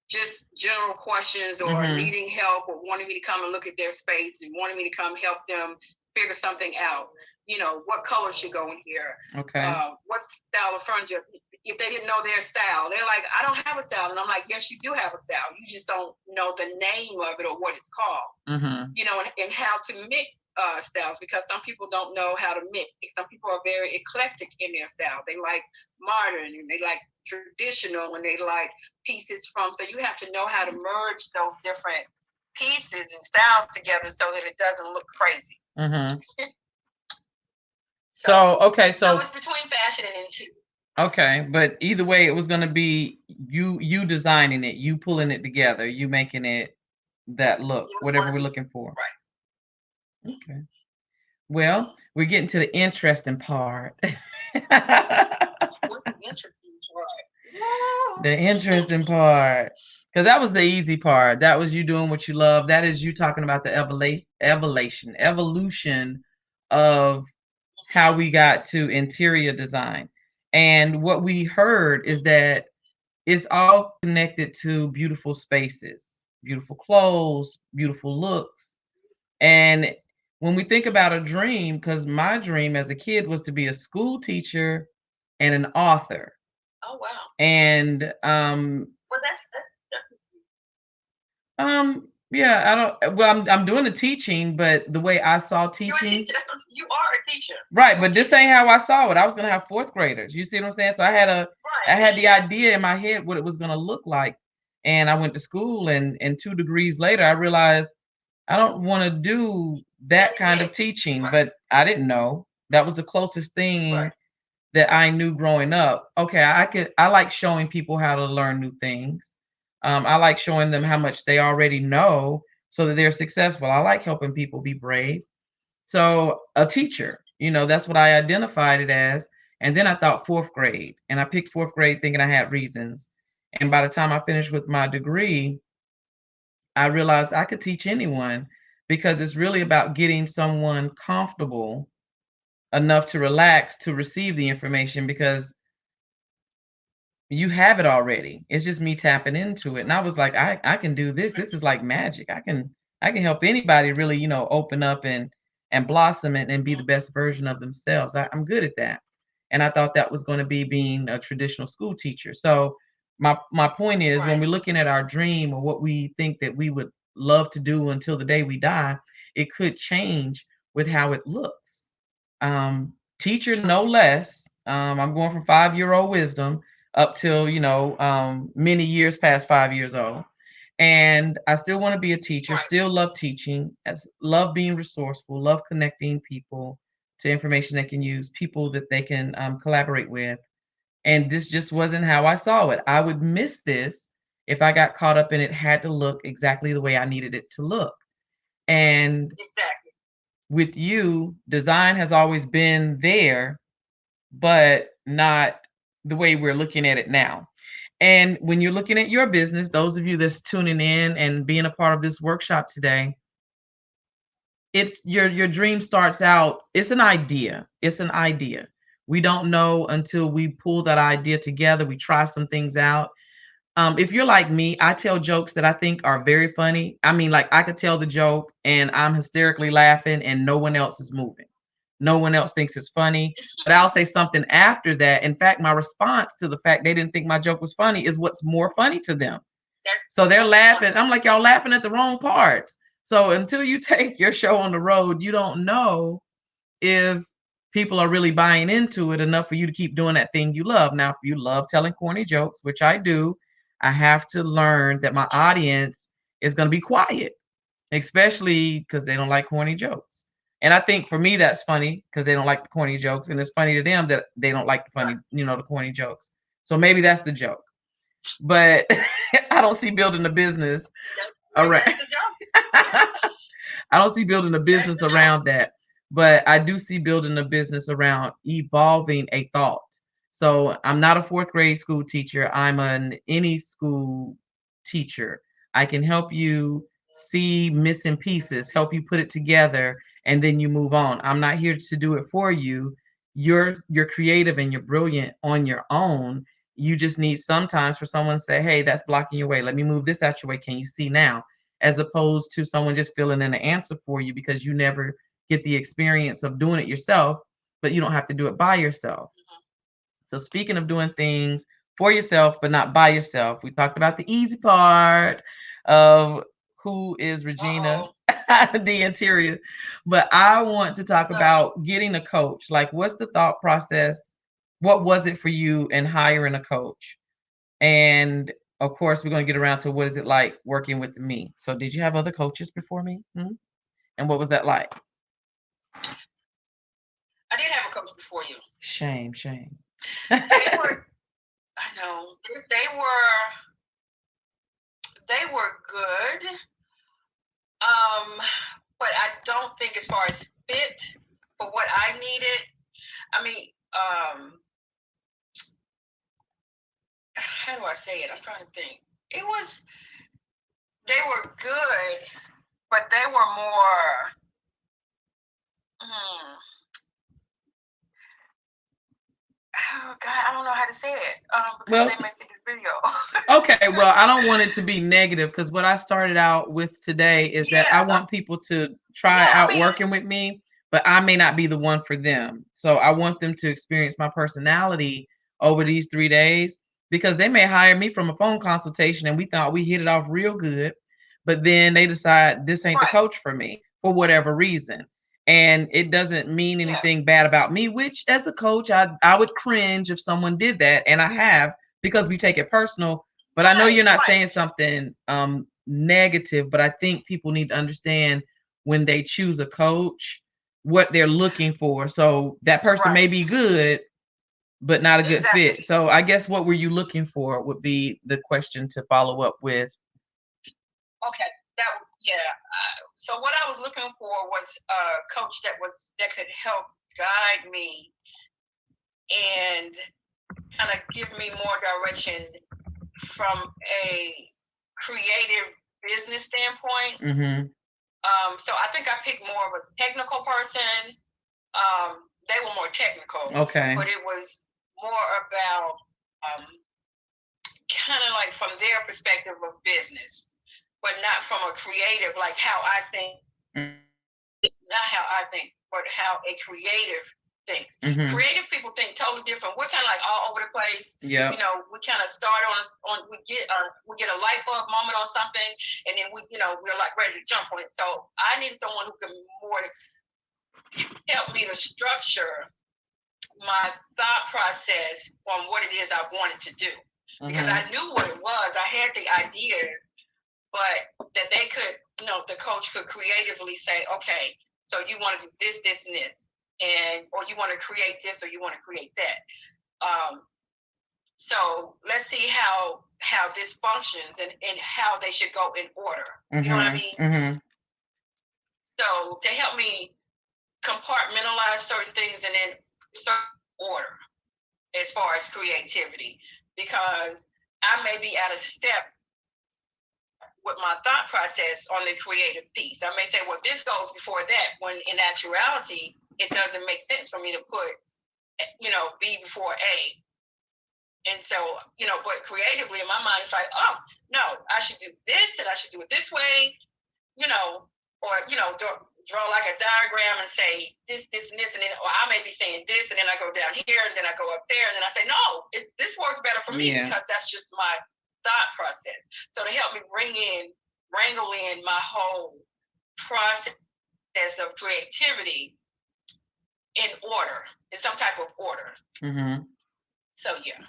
just general questions or needing help or wanting me to come and look at their space and wanting me to come help them figure something out. What colors should go in here? Okay. What style of furniture? If they didn't know their style, they're like, I don't have a style. And I'm like, yes, you do have a style. You just don't know the name of it or what it's called. And how to mix styles, because some people don't know how to mix. Some people are very eclectic in their style. They like modern and they like traditional and they like pieces from. So you have to know how to merge those different pieces and styles together so that it doesn't look crazy. So it's between fashion and interior. Okay, but either way, it was going to be you designing it, you pulling it together, you making it that look, whatever we're looking for. Right. Okay. Well, we're getting to the interesting part. What's the interesting part? The interesting part. Because that was the easy part. That was you doing what you love. That is you talking about the evolution of how we got to interior design. And what we heard is that it's all connected to beautiful spaces, beautiful clothes, beautiful looks. And when we think about a dream, because my dream as a kid was to be a school teacher and an author. Oh wow. And well, that's yeah, I don't. Well, I'm doing the teaching, but the way I saw teaching, you are a teacher, right? But this ain't how I saw it. I was gonna have fourth graders. You see what I'm saying? So I had the idea in my head what it was gonna look like, and I went to school, and 2 degrees later, I realized I don't want to do that kind of teaching. But I didn't know that was the closest thing that I knew growing up. Okay, I like showing people how to learn new things. I like showing them how much they already know so that they're successful. I like helping people be brave. So a teacher, that's what I identified it as. And then I thought fourth grade, and I picked fourth grade thinking I had reasons. And by the time I finished with my degree, I realized I could teach anyone, because it's really about getting someone comfortable enough to relax to receive the information, because you have it already. It's just me tapping into it. And I was like, I can do this. This is like magic. I can help anybody really, open up and blossom and be the best version of themselves. I'm good at that. And I thought that was going to be being a traditional school teacher. So my point is, when we're looking at our dream or what we think that we would love to do until the day we die, it could change with how it looks. Teacher, no less. I'm going from 5-year-old wisdom up till many years past 5 years old, and I still want to be a teacher. Still love teaching, love being resourceful, love connecting people to information they can use, people that they can collaborate with. And this just wasn't how I saw it. I would miss this if I got caught up in it, had to look exactly the way I needed it to look. And Exactly. with you, design has always been there, but not the way we're looking at it now. And when you're looking at your business, those of you that's tuning in and being a part of this workshop today, it's your dream starts out, it's an idea. It's an idea. We don't know until we pull that idea together, we try some things out. If you're like me, I tell jokes that I think are very funny. I mean, like I could tell the joke and I'm hysterically laughing and no one else is moving. No one else thinks it's funny, but I'll say something after that. In fact, my response to the fact they didn't think my joke was funny is what's more funny to them. So they're laughing. I'm like, y'all laughing at the wrong parts. So until you take your show on the road, you don't know if people are really buying into it enough for you to keep doing that thing you love. Now, if you love telling corny jokes, which I do, I have to learn that my audience is going to be quiet, especially because they don't like corny jokes. And I think for me, that's funny because they don't like the corny jokes. And it's funny to them that they don't like the funny, the corny jokes. So maybe that's the joke. But I don't see building a business around. I don't see building a business around that, but I do see building a business around evolving a thought. So I'm not a fourth grade school teacher. I'm an any school teacher. I can help you see missing pieces, help you put it together, and then you move on. I'm not here to do it for you. You're creative and you're brilliant on your own. You just need sometimes for someone to say, hey, that's blocking your way. Let me move this out your way. Can you see now? As opposed to someone just filling in an answer for you because you never get the experience of doing it yourself, but you don't have to do it by yourself. So speaking of doing things for yourself, but not by yourself, we talked about the easy part of who is Regina, the interior. But I want to talk about getting a coach. Like, what's the thought process? What was it for you in hiring a coach? And of course, we're going to get around to what is it like working with me. So, did you have other coaches before me? And what was that like? I did have a coach before you. Shame, shame. They were, I know, they were good. But I don't think as far as fit for what I needed. I mean, how do I say it? I'm trying to think. They were good, but they were more. Oh God, I don't know how to say it. Because they may see this video. Okay, well, I don't want it to be negative because what I started out with today is that I want people to try out working with me, but I may not be the one for them. So I want them to experience my personality over these 3 days because they may hire me from a phone consultation and we thought we hit it off real good, but then they decide this ain't the coach for me for whatever reason. And it doesn't mean anything bad about me, which as a coach, I would cringe if someone did that. And I have because we take it personal. But I know you're not saying something negative, but I think people need to understand when they choose a coach, what they're looking for. So that person may be good, but not a good fit. So I guess what were you looking for would be the question to follow up with. Okay, so what I was looking for was a coach that could help guide me and kind of give me more direction from a creative business standpoint. So I think I picked more of a technical person. They were more technical. Okay. But it was more about kind of like from their perspective of business, but not from a creative, like how I think, not how I think, but how a creative thinks. Creative people think totally different. We're kind of like all over the place. Yeah. We kind of start on we get a light bulb moment on something, and then we're like ready to jump on it. So I need someone who can more help me to structure my thought process on what it is I wanted to do. Because I knew what it was. I had the ideas, but that they could, the coach could creatively say, okay, so you want to do this, this, and this, or you want to create this, or you want to create that. So let's see how how this functions and how they should go in order. You know what I mean? Mm-hmm. So they help me compartmentalize certain things and then certain order as far as creativity, because I may be out of step with my thought process on the creative piece. I may say, well, this goes before that, when in actuality, it doesn't make sense for me to put, B before A. And so, but creatively in my mind, it's like, oh, no, I should do this and I should do it this way, or, draw like a diagram and say this, and this, and then, or I may be saying this, and then I go down here, and then I go up there, and then I say, no, this works better for me because that's just my thought process. So to help me wrangle in my whole process of creativity in order, in some type of order. Mm-hmm. So yeah.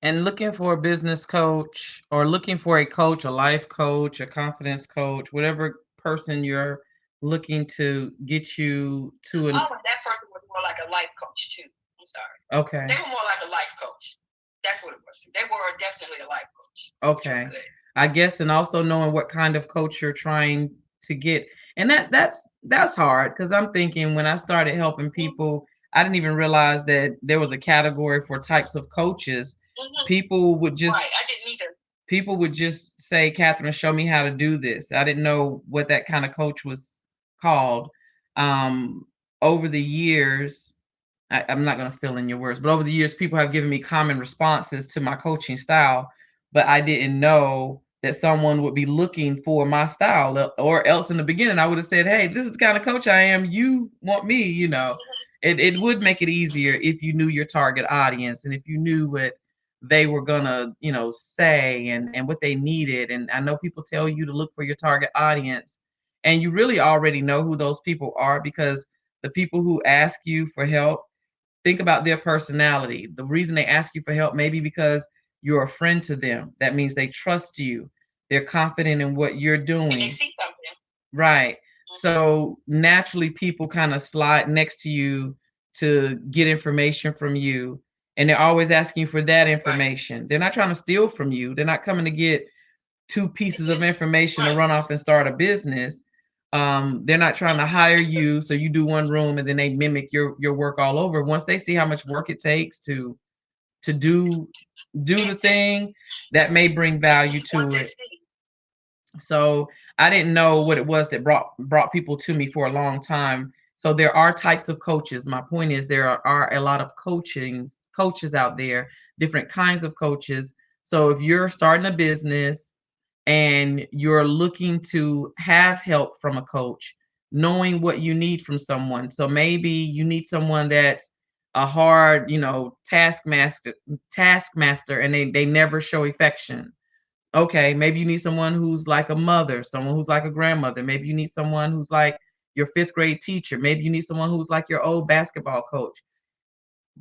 And looking for a business coach, or looking for a coach, a life coach, a confidence coach, whatever person you're looking to get you to an. Oh, that person was more like a life coach too. I'm sorry. Okay. They were more like a life coach. That's what it was. They were definitely a life coach. Okay. Which was good. I guess, and also knowing what kind of coach you're trying to get. And that's hard, because I'm thinking when I started helping people, I didn't even realize that there was a category for types of coaches. Mm-hmm. People would just Right, I didn't either. People would just say, Catherine, show me how to do this. I didn't know what that kind of coach was called. Over the years, I'm not going to fill in your words, but over the years, people have given me common responses to my coaching style, but I didn't know that someone would be looking for my style, or else in the beginning, I would have said, hey, this is the kind of coach I am. You want me, it would make it easier if you knew your target audience, and if you knew what they were gonna, say, and what they needed. And I know people tell you to look for your target audience, and you really already know who those people are, because the people who ask you for help, think about their personality. The reason they ask you for help may be because you're a friend to them. That means they trust you. They're confident in what you're doing. And they see something. Right. So naturally, people kind of slide next to you to get information from you. And they're always asking for that information. Right. They're not trying to steal from you. They're not coming to get two pieces of information to run off and start a business. They're not trying to hire you so you do one room and then they mimic your work all over. Once they see how much work it takes to do the thing, that may bring value to it. So I didn't know what it was that brought people to me for a long time. So there are types of coaches. My point is, there are a lot of coaches out there, different kinds of coaches. So if you're starting a business and you're looking to have help from a coach, knowing what you need from someone. So maybe you need someone that's a hard, taskmaster, and they never show affection. Okay, maybe you need someone who's like a mother, someone who's like a grandmother. Maybe you need someone who's like your fifth grade teacher. Maybe you need someone who's like your old basketball coach.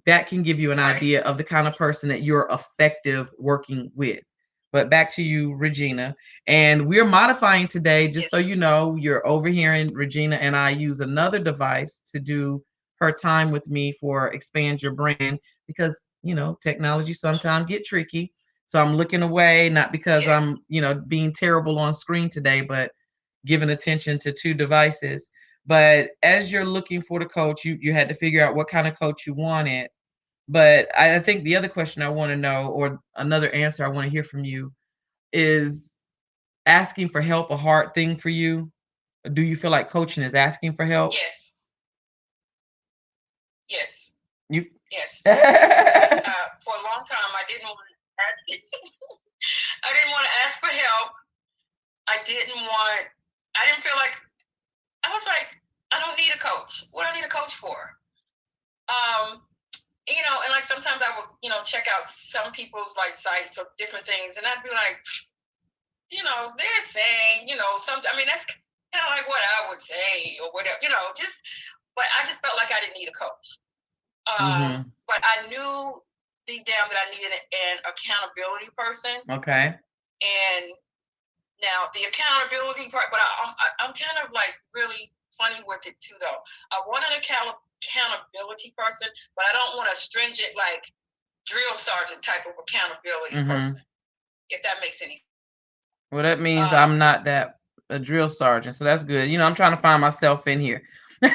That can give you an idea of the kind of person that you're effective working with. But back to you, Regina. And we're modifying today, just so you know, you're overhearing Regina and I use another device to do her time with me for Expand Your Brand, because, technology sometimes get tricky. So I'm looking away, not because I'm, being terrible on screen today, but giving attention to two devices. But as you're looking for the coach, you had to figure out what kind of coach you wanted. But I think the other question I want to know, or another answer I want to hear from you, is asking for help a hard thing for you? Do you feel like coaching is asking for help? Yes. Yes. You. Yes. For a long time, I didn't want to ask. I didn't want to ask for help. I didn't feel like, I was like, I don't need a coach. What do I need a coach for? And like sometimes I would, check out some people's like sites or different things, and I'd be like, they're saying, something. I mean, that's kind of like what I would say or whatever, but I just felt like I didn't need a coach. But I knew deep down that I needed an accountability person. Okay. And now the accountability part, but I'm kind of like really funny with it too, though. I want an accountability person, but I don't want a stringent like drill sergeant type of accountability person. if that makes any sense. Well, that means I'm not that a drill sergeant, so that's good. I'm trying to find myself in here. No,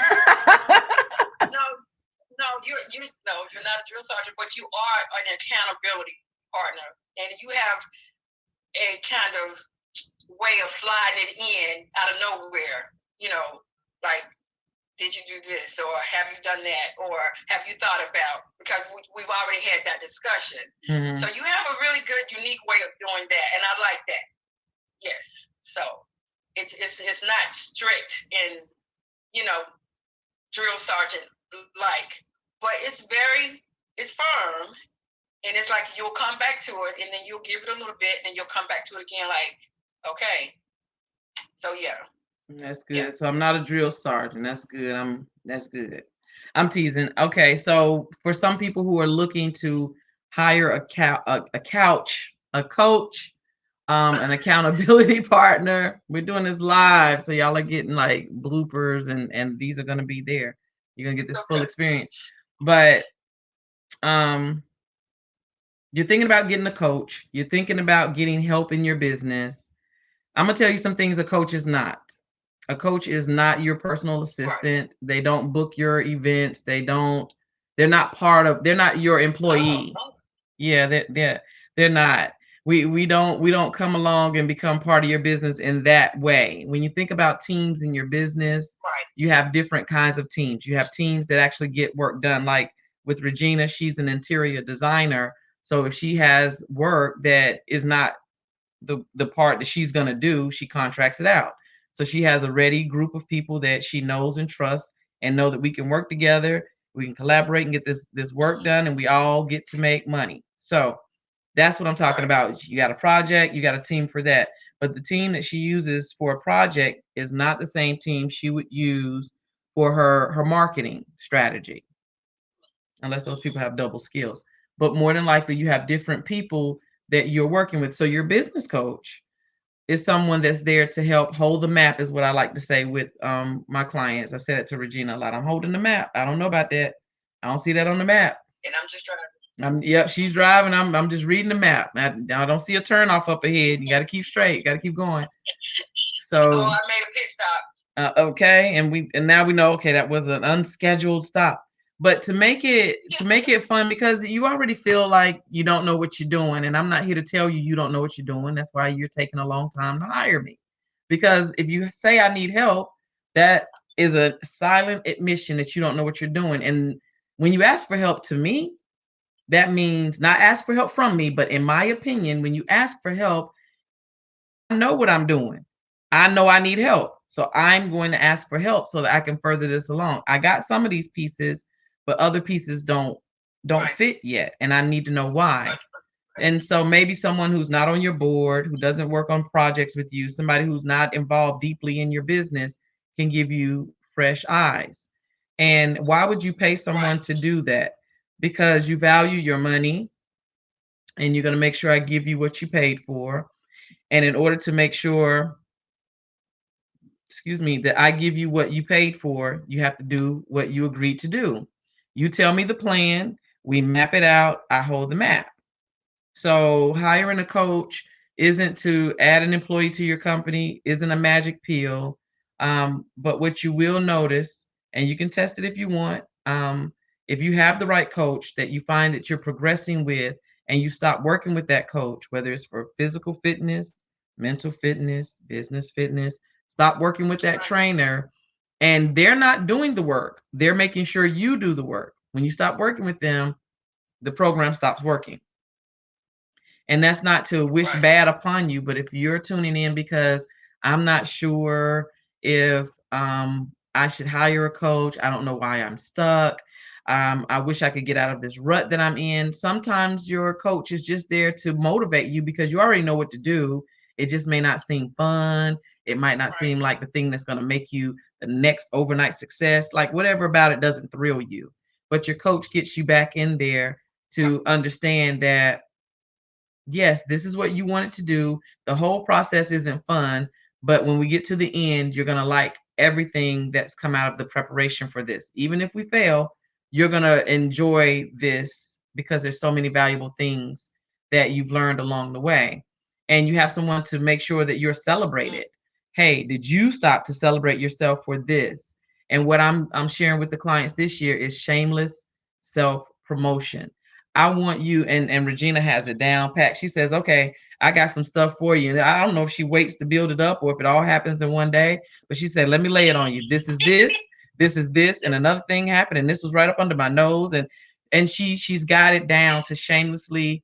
no, you're not a drill sergeant, but you are an accountability partner, and you have a kind of way of sliding it in out of nowhere. Like, did you do this, or have you done that, or have you thought about? Because we've already had that discussion. Mm-hmm. So you have a really good, unique way of doing that, and I like that. Yes. So it's not strict and drill sergeant like, but it's firm, and it's like you'll come back to it, and then you'll give it a little bit, and you'll come back to it again. Like, okay, so yeah. That's good. Yeah. So I'm not a drill sergeant. That's good. That's good. I'm teasing. Okay, so for some people who are looking to hire a coach, an accountability partner, we're doing this live, so y'all are getting like bloopers, and these are going to be there. You're gonna get this full experience. But you're thinking about getting a coach. You're thinking about getting help in your business. I'm gonna tell you some things a coach is not. A coach is not your personal assistant. Right. They don't book your events. They're not your employee. Oh. Yeah, they're not. We don't come along and become part of your business in that way. When you think about teams in your business, right, you have different kinds of teams. You have teams that actually get work done. Like with Regina, she's an interior designer. So if she has work that is not the part that she's going to do, she contracts it out. So she has a ready group of people that she knows and trusts, and know that we can work together, we can collaborate and get this work done, and we all get to make money. So that's what I'm talking about. You got a project, you got a team for that. But the team that she uses for a project is not the same team she would use for her marketing strategy, unless those people have double skills. But more than likely, you have different people that you're working with. So your business coach is someone that's there to help hold the map, is what I like to say with my clients. I said it to Regina a lot. I'm holding the map. I don't know about that. I don't see that on the map. And I'm just driving. Yep, she's driving. I'm just reading the map. I don't see a turn off up ahead. You got to keep straight. You got to keep going. So I made a pit stop. Okay, and now we know. Okay, that was an unscheduled stop. But to make it fun, because you already feel like you don't know what you're doing, and I'm not here to tell you don't know what you're doing. That's why you're taking a long time to hire me. Because if you say I need help, that is a silent admission that you don't know what you're doing. And when you ask for help to me, that means not ask for help from me, but in my opinion, when you ask for help, I know what I'm doing. I know I need help. So I'm going to ask for help so that I can further this along. I got some of these pieces, but other pieces don't fit yet. And I need to know why. And so maybe someone who's not on your board, who doesn't work on projects with you, somebody who's not involved deeply in your business can give you fresh eyes. And why would you pay someone to do that? Because you value your money, and you're going to make sure I give you what you paid for. And in order to make sure, that I give you what you paid for, you have to do what you agreed to do. You tell me the plan, we map it out, I hold the map. So hiring a coach isn't to add an employee to your company, isn't a magic pill. But what you will notice, and you can test it if you want, if you have the right coach that you find that you're progressing with, and you stop working with that coach, whether it's for physical fitness, mental fitness, business fitness, stop working with that trainer, and they're not doing the work. They're making sure you do the work. When you stop working with them, the program stops working. And that's not to wish bad upon you, but if you're tuning in because I'm not sure if I should hire a coach, I don't know why I'm stuck. I wish I could get out of this rut that I'm in. Sometimes your coach is just there to motivate you because you already know what to do. It just may not seem fun. It might not seem like the thing that's going to make you the next overnight success. Like whatever about it doesn't thrill you. But your coach gets you back in there to understand that yes, this is what you wanted to do. The whole process isn't fun, but when we get to the end, you're going to like everything that's come out of the preparation for this. Even if we fail, you're going to enjoy this because there's so many valuable things that you've learned along the way. and you have someone to make sure that you're celebrated. Hey, did you stop to celebrate yourself for this? And what I'm sharing with the clients this year is shameless self promotion. I want you, and Regina has it down pat. She says, "Okay, I got some stuff for you." And I don't know if she waits to build it up or if it all happens in one day, but she said, "Let me lay it on you. This is this, this is this, and another thing happened, and this was right up under my nose." And she's got it down to shamelessly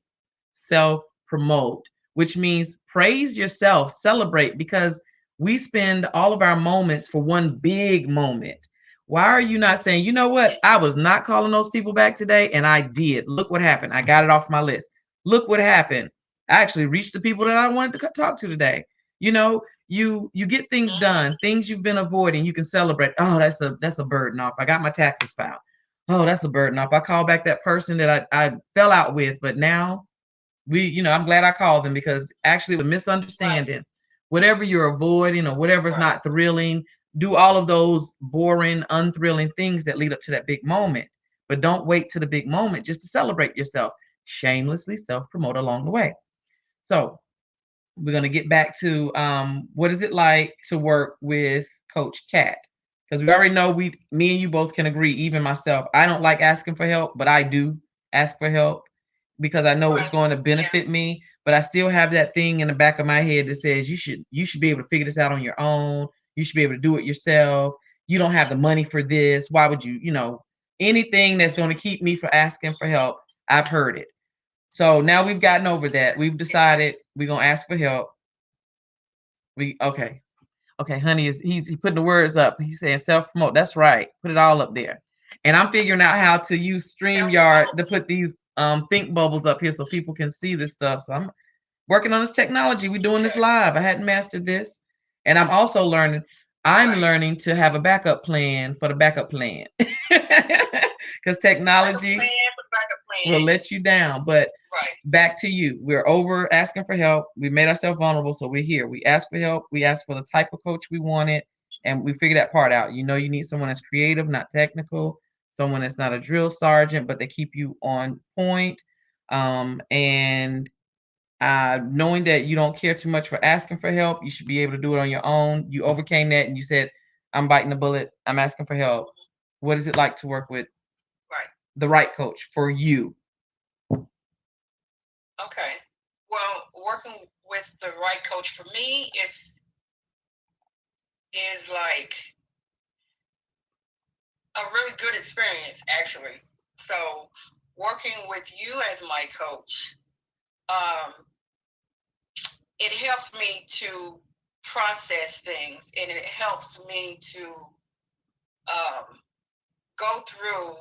self promote, which means praise yourself, celebrate, because we spend all of our moments for one big moment. Why are you not saying, you know what? I was not calling those people back today and I did. Look what happened. I got it off my list. Look what happened. I actually reached the people that I wanted to talk to today. You know, you get things done, things you've been avoiding, you can celebrate. Oh, that's a burden off. I got my taxes filed. Oh, that's a burden off. I called back that person that I fell out with, but now I'm glad I called them because actually it was a misunderstanding. Right. Whatever you're avoiding or whatever's not thrilling, do all of those boring, unthrilling things that lead up to that big moment. But don't wait to the big moment just to celebrate yourself. Shamelessly self promote along the way. So we're going to get back to what is it like to work with Coach Cat? Because we already know me and you both can agree, even myself, I don't like asking for help, but I do ask for help because I know it's going to benefit me. But I still have that thing in the back of my head that says you should be able to figure this out on your own. You should be able to do it yourself. You don't have the money for this. Why would anything that's going to keep me from asking for help? I've heard it. So now we've gotten over that. We've decided we're gonna ask for help. Okay. Okay, honey he's putting the words up. He's saying self promote. That's right. Put it all up there. And I'm figuring out how to use StreamYard to put these think bubbles up here so people can see this stuff. So I'm working on this technology. We're doing this live. I hadn't mastered this. And I'm also learning. I'm learning to have a backup plan for the backup plan. Because technology will let you down. But back to you. We're over asking for help. We made ourselves vulnerable. So we're here. We asked for help. We asked for the type of coach we wanted. And we figured that part out. You need someone that's creative, not technical, someone that's not a drill sergeant, but they keep you on point. And knowing that you don't care too much for asking for help, you should be able to do it on your own. You overcame that and you said, I'm biting the bullet. I'm asking for help. What is it like to work with the right coach for you? Okay. Well, working with the right coach for me is like a really good experience, actually. So, working with you as my coach, it helps me to process things, and it helps me to go through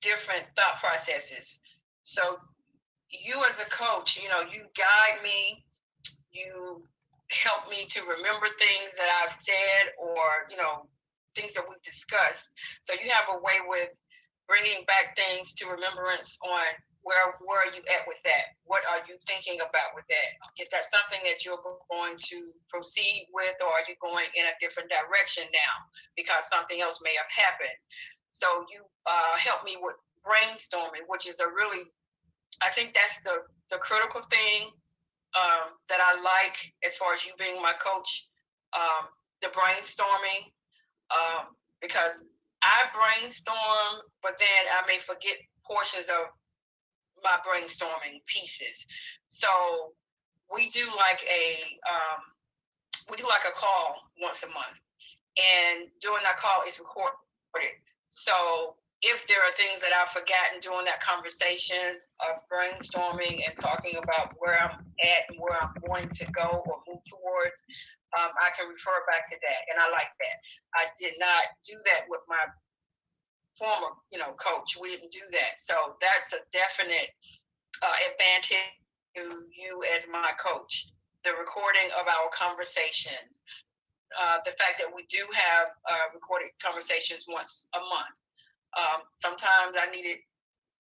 different thought processes. So, you as a coach, you guide me, you help me to remember things that I've said or, things that we've discussed. So you have a way with bringing back things to remembrance on where are you at with that? What are you thinking about with that? Is that something that you're going to proceed with, or are you going in a different direction now because something else may have happened? So you help me with brainstorming, which is I think that's the critical thing that I like as far as you being my coach, the brainstorming, because I brainstorm, but then I may forget portions of my brainstorming pieces. So we do like a call once a month, and during that call is recorded. So if there are things that I've forgotten during that conversation of brainstorming and talking about where I'm at and where I'm going to go or move towards, I can refer back to that, and I like that. I did not do that with my former, coach. We didn't do that, so that's a definite advantage to you as my coach. The recording of our conversations, the fact that we do have recorded conversations once a month. Sometimes I need it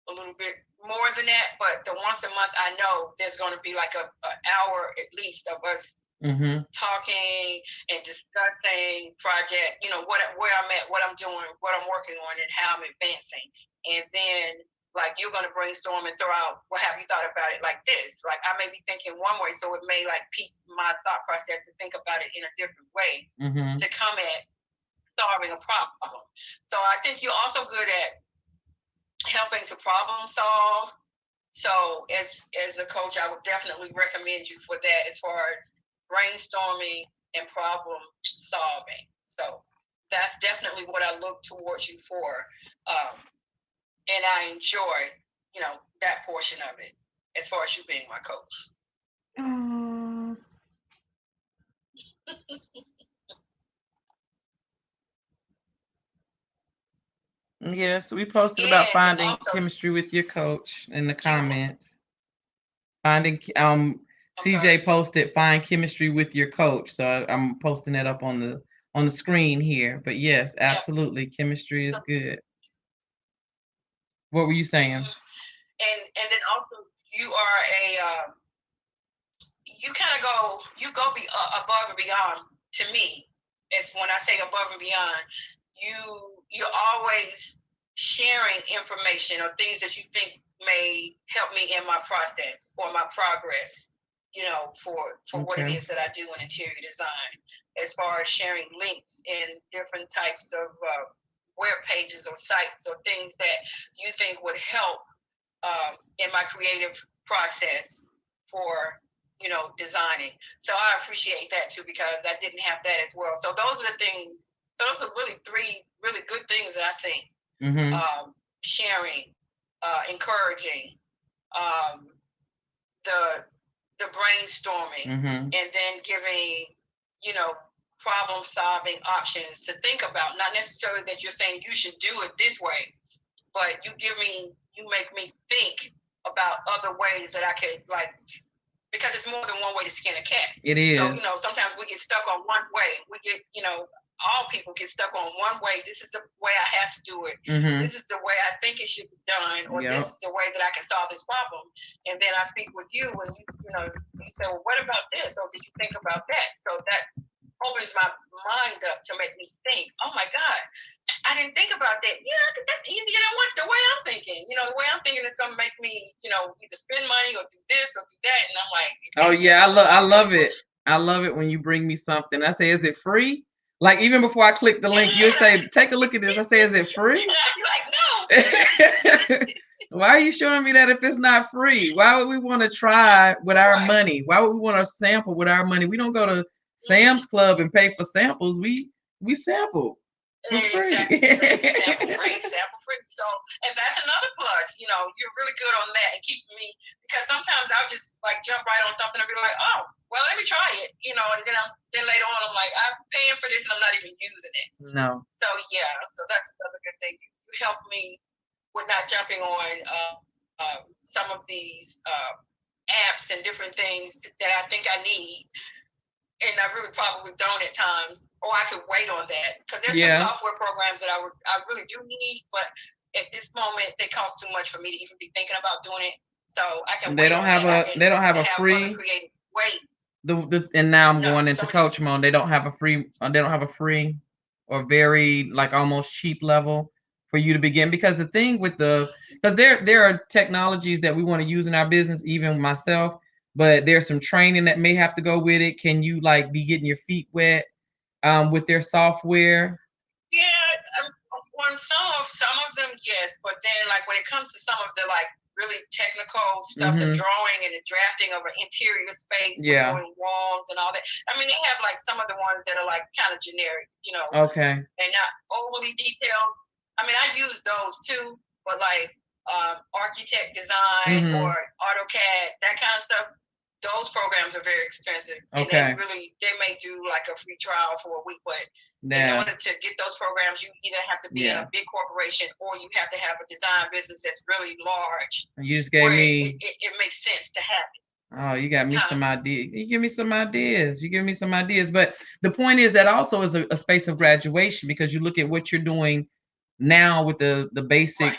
a little bit more than that, but the once a month, I know there's going to be like an hour at least of us talking and discussing project, where I'm at, what I'm doing, what I'm working on, and how I'm advancing. And then like you're going to brainstorm and throw out, well, have you thought about it like this? Like I may be thinking one way, so it may like pique my thought process to think about it in a different way to come at solving a problem. So I think you're also good at helping to problem solve. So as a coach, I would definitely recommend you for that as far as brainstorming and problem solving. So that's definitely what I look towards you for. And I enjoy, that portion of it as far as you being my coach. Yes, we posted about finding chemistry with your coach in the comments. Finding CJ posted find chemistry with your coach. So I'm posting that up on the screen here. But yes, absolutely, chemistry is good. What were you saying? And then also you are you kind of go above and beyond to me. It's when I say above and beyond, you're always sharing information or things that you think may help me in my process or my progress, for what it is that I do in interior design, as far as sharing links in different types of web pages or sites or things that you think would help in my creative process for designing. So I appreciate that too, because I didn't have that as well. So those are the things. So those are really three really good things that I think. Sharing, encouraging, the brainstorming, and then giving problem solving options to think about. Not necessarily that you're saying you should do it this way, but you make me think about other ways that I could because it's more than one way to skin a cat. It is. So, sometimes we get stuck on one way. We get, all people get stuck on one way. This is the way I have to do it. This is the way I think it should be done, or this is the way that I can solve this problem. And then I speak with you and you say, well, what about this? Or did you think about that? So that opens my mind up to make me think, oh my God, I didn't think about that. Yeah, that's easier than the way I'm thinking. The way I'm thinking is going to make me, either spend money or do this or do that. And I'm like, oh yeah, I love it. I love it when you bring me something. I say, is it free? Like even before I click the link, you'll say, take a look at this. I say, is it free? You're like, no. Why are you showing me that if it's not free? Why would we want to try with our money? Why would we want to sample with our money? We don't go to Sam's Club and pay for samples. We sample for free. Sample free. So, and that's another plus. You're really good on that and keeping me, because sometimes I'll just jump right on something and be like, oh, well, let me try it. And then later on I'm like, I'm paying for this and I'm not even using it. No. So yeah, so that's another good thing. You help me with not jumping on some of these apps and different things that I think I need. And I really probably don't at times, or I could wait on that, because there's some software programs that I really do need, but at this moment they cost too much for me to even be thinking about doing it. So I can. They don't have a free. And now I'm going into coach mode. They don't have a free. They don't have a free or very almost cheap level for you to begin, because the thing with because there are technologies that we want to use in our business, even myself. But there's some training that may have to go with it. Can you be getting your feet wet with their software? Yeah, on some of them, yes. But then when it comes to some of the really technical stuff, the drawing and the drafting of an interior space, doing walls and all that. I mean, they have some of the ones that are kind of generic, Okay. and not overly detailed. I mean, I use those too, but architect design or AutoCAD, that kind of stuff. Those programs are very expensive. Okay. And they may do a free trial for a week, but in order to get those programs, you either have to be in a big corporation or you have to have a design business that's really large. You just gave me. It makes sense to have it. Oh, you got me some ideas. You give me some ideas. You give me some ideas. But the point is that also is a space of graduation, because you look at what you're doing now with the basic.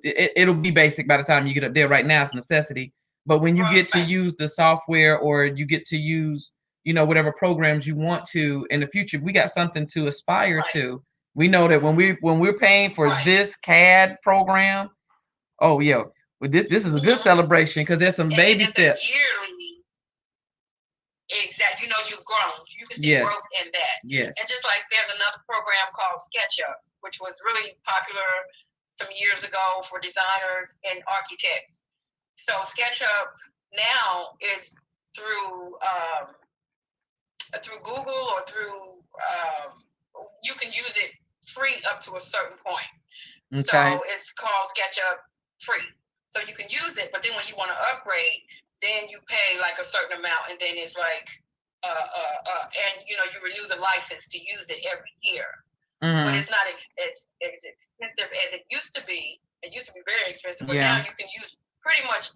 It'll be basic by the time you get up there. Right now, it's necessity. But when you get to use the software, or you get to use, whatever programs you want to in the future, we got something to aspire to. We know that when we're paying for this CAD program, Oh yeah. Well, this is a good celebration because there's some baby And the steps. yearly, exactly, you've grown. You can see Yes. growth in that. Yes. And just like there's another program called SketchUp, which was really popular some years ago for designers and architects. So SketchUp now is through Google or through you can use it free up to a certain point. Okay. So it's called SketchUp free. So you can use it, but then when you want to upgrade, then you pay like a certain amount, and then it's like and you renew the license to use it every year. But it's not as expensive as it used to be. It used to be very expensive, but now you can use pretty much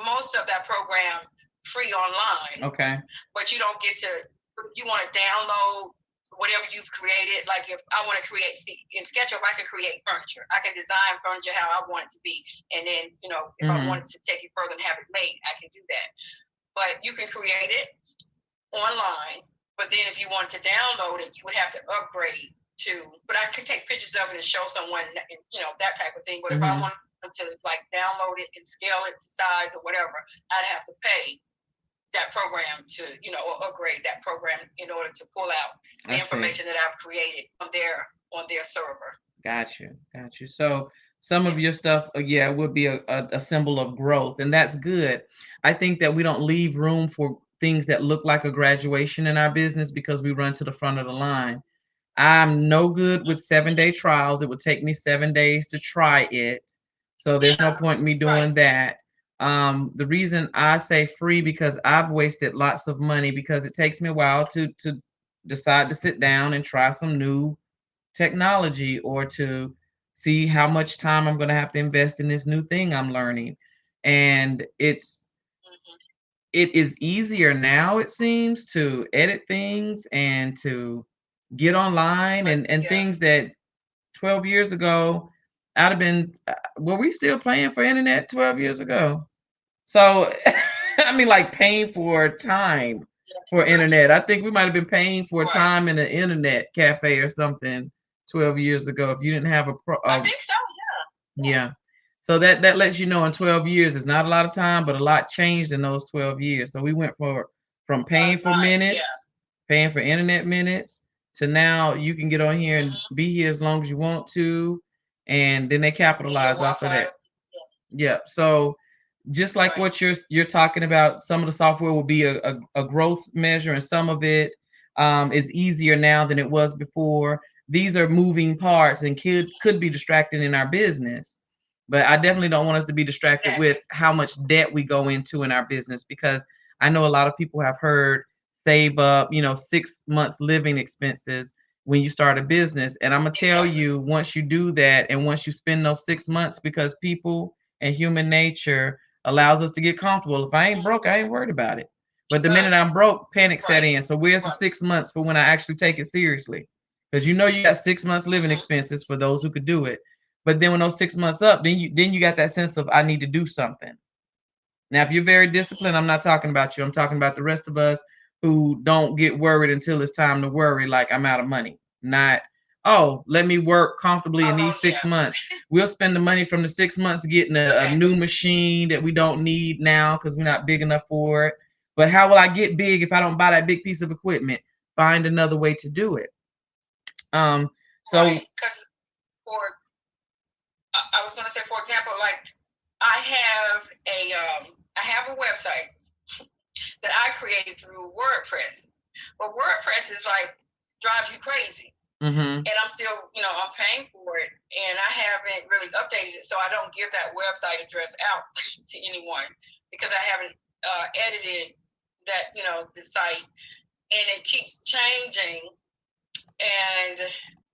most of that program free online. Okay. But you don't get to, if you want to download whatever you've created, like if I want to create, in SketchUp, I can create furniture. I can design furniture how I want it to be. And then, if I wanted to take it further and have it made, I can do that. But you can create it online. But then if you wanted to download it, you would have to upgrade but I could take pictures of it and show someone, that type of thing. But if I wanted to like download it and scale it to size or whatever, I'd have to pay that program to, or upgrade that program in order to pull out the information that I've created on their server. Got you. So some of your stuff, would be a symbol of growth, and that's good. I think that we don't leave room for things that look like a graduation in our business because we run to the front of the line. I'm no good with 7-day trials. It would take me 7 days to try it. So there's no point in me doing that. The reason I say free because I've wasted lots of money because it takes me a while to decide to sit down and try some new technology or to see how much time I'm going to have to invest in this new thing I'm learning. And it is easier now, it seems, to edit things and to get online and things that 12 years ago I'd have been, were we still paying for internet 12 years ago? So, I mean, like paying for time for internet. I think we might have been paying for time in an internet cafe or something 12 years ago if you didn't have I think so, yeah. Yeah. So that lets you know in 12 years is not a lot of time, but a lot changed in those 12 years. So we went from paying for minutes, paying for internet minutes, to now you can get on here and be here as long as you want to, and then they capitalize off of that. Yeah. So just like what you're talking about, some of the software will be a growth measure, and some of it is easier now than it was before. These are moving parts and could be distracting in our business. But I definitely don't want us to be distracted with how much debt we go into in our business, because I know a lot of people have heard save up, 6 months living expenses when you start a business. And I'm gonna tell you, once you do that and once you spend those 6 months, because people and human nature allows us to get comfortable. If I ain't broke, I ain't worried about it. But the minute I'm broke, panic set in. So where's the 6 months for when I actually take it seriously? Because you got 6 months living expenses for those who could do it. But then when those 6 months up, then you got that sense of I need to do something. Now, if you're very disciplined, I'm not talking about you. I'm talking about the rest of us who don't get worried until it's time to worry, like I'm out of money. Not, oh, let me work comfortably in these 6 months. We'll spend the money from the 6 months getting a new machine that we don't need now because we're not big enough for it. But how will I get big if I don't buy that big piece of equipment? Find another way to do it. So because I was going to say, for example, like I have a website that I created through WordPress, but WordPress is like drives you crazy. And I'm still, I'm paying for it, and I haven't really updated it, so I don't give that website address out to anyone because I haven't edited that, the site, and it keeps changing, and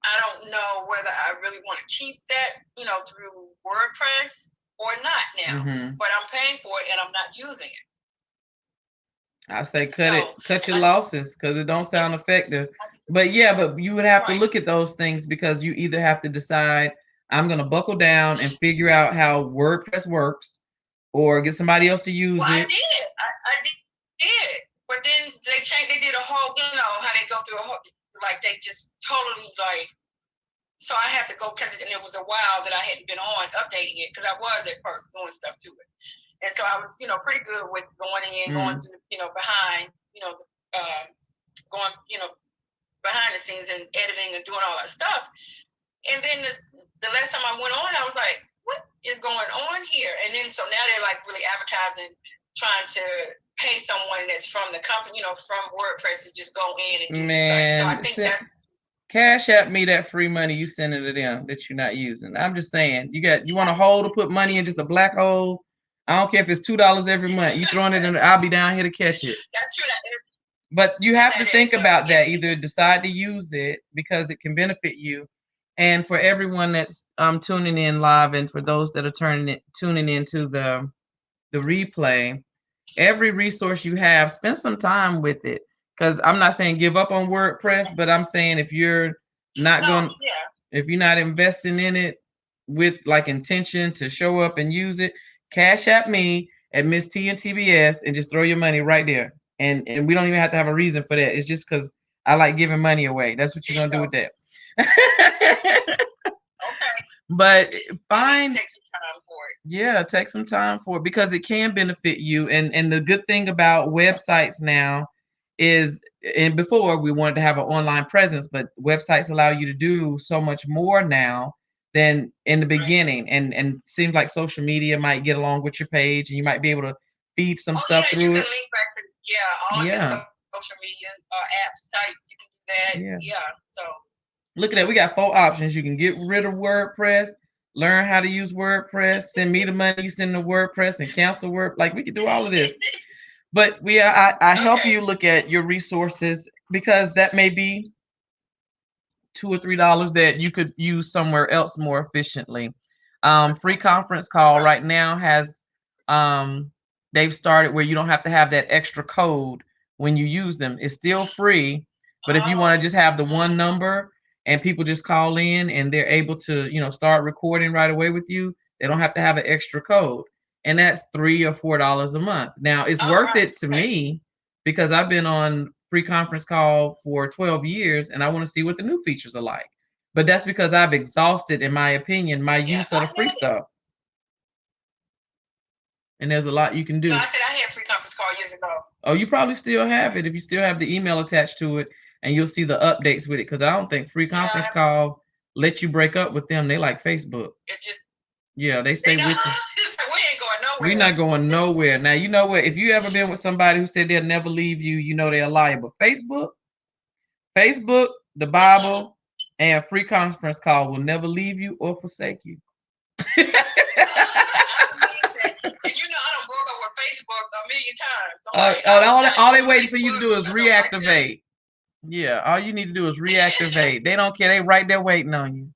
I don't know whether I really want to keep that, through WordPress or not now. But I'm paying for it and I'm not using it. I say cut your losses, because it don't sound effective. But you would have to look at those things, because you either have to decide I'm going to buckle down and figure out how WordPress works, or get somebody else to use it. I did. But then they changed. They did a whole, how they go through a whole, like they just totally like so I had to go because it was a while that I hadn't been on updating it, because I was at first doing stuff to it. And so I was, pretty good with going in, going through, behind, going, behind the scenes and editing and doing all that stuff. And then the last time I went on, I was like, what is going on here? And then so now they're like really advertising, trying to pay someone that's from the company, from WordPress to just go in and do the site. So I think that's Cash App me that free money you sending to them that you're not using. I'm just saying, you want a hole to put money in, just a black hole. I don't care if it's $2 every month. You throwing it in, I'll be down here to catch it. That's true. That is. But you have to think about that. Either decide to use it because it can benefit you. And for everyone that's tuning in live, and for those that are tuning into the replay, every resource you have, spend some time with it. Because I'm not saying give up on WordPress, but I'm saying if you're not if you're not investing in it with like intention to show up and use it, Cash App me at Miss T and TBS and just throw your money right there. And we don't even have to have a reason for that. It's just because I like giving money away. That's what you're gonna do with that. Okay. But find take some time for it. Yeah, take some time for it because it can benefit you. And the good thing about websites now is, and before we wanted to have an online presence, but websites allow you to do so much more now than in the beginning. And seems like social media might get along with your page, and you might be able to feed some stuff through you it. can link back to all of your social media apps, sites. You can do that. Yeah. So look at that. We got 4 options. You can get rid of WordPress, learn how to use WordPress, send me the money you send to WordPress, and cancel Word. Like, we could do all of this. But I help you look at your resources, because that may be $2 or $3 that you could use somewhere else more efficiently. Free conference call right now has they've started where you don't have to have that extra code when you use them. It's still free, but if you want to just have the one number and people just call in and they're able to, start recording right away with you, they don't have to have an extra code. And that's $3 or $4 a month. Now it's worth it to me because I've been on free conference call for 12 years and I want to see what the new features are like. But that's because I've exhausted, in my opinion, my use of the free stuff. And there's a lot you can do. No, I said I had free conference call years ago. Oh, you probably still have it if you still have the email attached to it, and you'll see the updates with it. Because I don't think free conference call let you break up with them. They like Facebook. It just they stay with you. We ain't going nowhere. We're not going nowhere. Now, you know what? If you ever been with somebody who said they'll never leave you, you know they're a liar. But Facebook, the Bible, and free conference call will never leave you or forsake you. Facebook a million times. All they waiting for you to do is reactivate. Yeah, all you need to do is reactivate. They don't care. They right there waiting on you.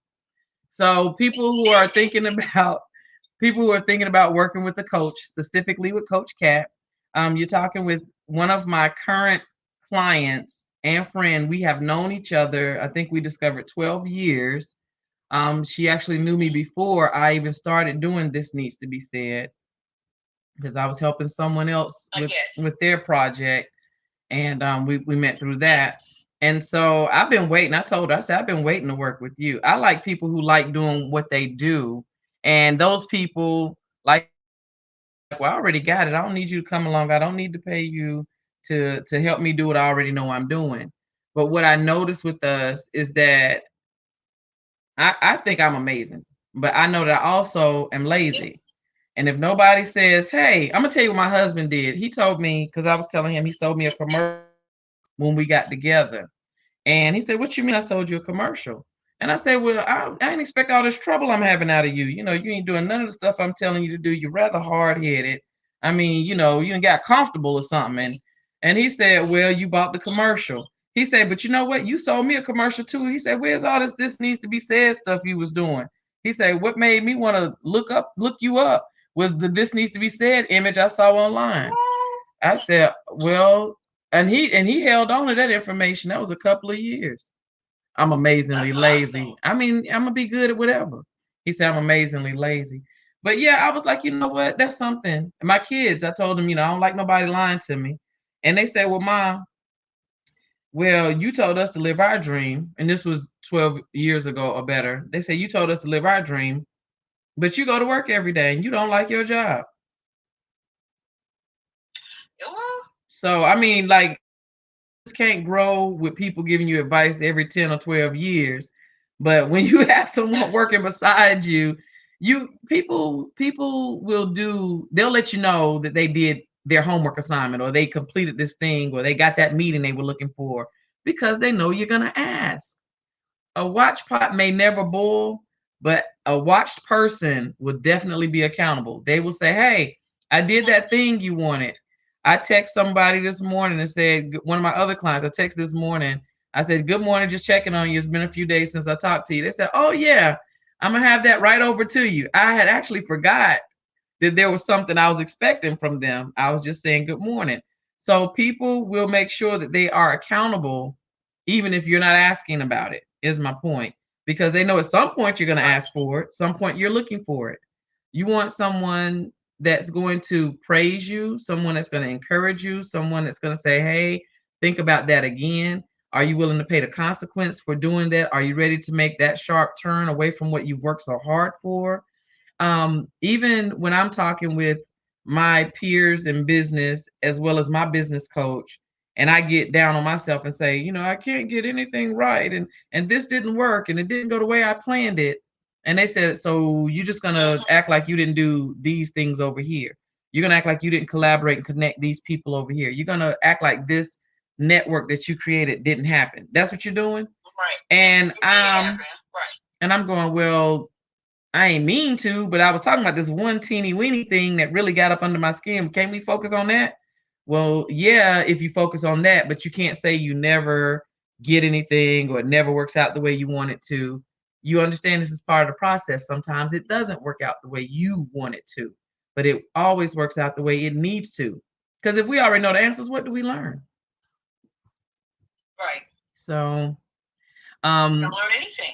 So people who are thinking about working with a coach, specifically with Coach Cat, you're talking with one of my current clients and friend. We have known each other, I think we discovered 12 years. She actually knew me before I even started doing This Needs to Be Said, because I was helping someone else with their project, and we met through that. And so I've been waiting. I told her, I said, I've been waiting to work with you. I like people who like doing what they do, and those people like, well, I already got it. I don't need you to come along. I don't need to pay you to help me do what I already know I'm doing. But what I noticed with us is that I think I'm amazing, but I know that I also am lazy. And if nobody says, hey, I'm gonna tell you what my husband did. He told me, because I was telling him, he sold me a commercial when we got together. And he said, what you mean I sold you a commercial? And I said, well, I didn't expect all this trouble I'm having out of you. You ain't doing none of the stuff I'm telling you to do. You're rather hard-headed. I mean, you done got comfortable or something. And he said, well, you bought the commercial. He said, but you know what? You sold me a commercial too. He said, where's all this needs to be said stuff you was doing? He said, what made me want to look you up was the This Needs to Be Said image I saw online. I said, well, and he held on to that information. That was a couple of years. I'm amazingly lazy. Awesome. I mean, I'm gonna be good at whatever. He said I'm amazingly lazy. But yeah, I was like, you know what? That's something. And my kids, I told them, I don't like nobody lying to me. And they said, well, Mom, Well, you told us to live our dream, and this was 12 years ago or better. They say you told us to live our dream, but you go to work every day and you don't like your job. Well, So, I mean, like, can't grow with people giving you advice every 10 or 12 years. But when you have someone working beside you, people will they'll let you know that they did their homework assignment or they completed this thing or they got that meeting they were looking for because they know you're going to ask. A watch pot may never boil, but a watched person will definitely be accountable. They will say, "Hey, I did that thing you wanted." I text somebody this morning and said, one of my other clients, I text this morning. I said, "Good morning, just checking on you. It's been a few days since I talked to you." They said, "Oh yeah, I'm gonna have that right over to you." I had actually forgot that there was something I was expecting from them. I was just saying good morning. So people will make sure that they are accountable, even if you're not asking about it, is my point. Because they know at some point you're going to ask for it, some point you're looking for it. You want someone that's going to praise you, someone that's going to encourage you, someone that's going to say, "Hey, think about that again. Are you willing to pay the consequence for doing that? Are you ready to make that sharp turn away from what you've worked so hard for?" Even when I'm talking with my peers in business as well as my business coach, and I get down on myself and say, "I can't get anything right, and this didn't work, and it didn't go the way I planned it." And they said, "So you're just gonna act like you didn't do these things over here. You're gonna act like you didn't collaborate and connect these people over here. You're gonna act like this network that you created didn't happen. That's what you're doing." right. And Right. I'm going, "Well, I ain't mean to, but I was talking about this one teeny weeny thing that really got up under my skin. Can we focus on that?" Well, yeah, if you focus on that, but you can't say you never get anything or it never works out the way you want it to. You understand this is part of the process. Sometimes it doesn't work out the way you want it to, but it always works out the way it needs to. Because if we already know the answers, what do we learn? Right. So, Don't um, learn anything.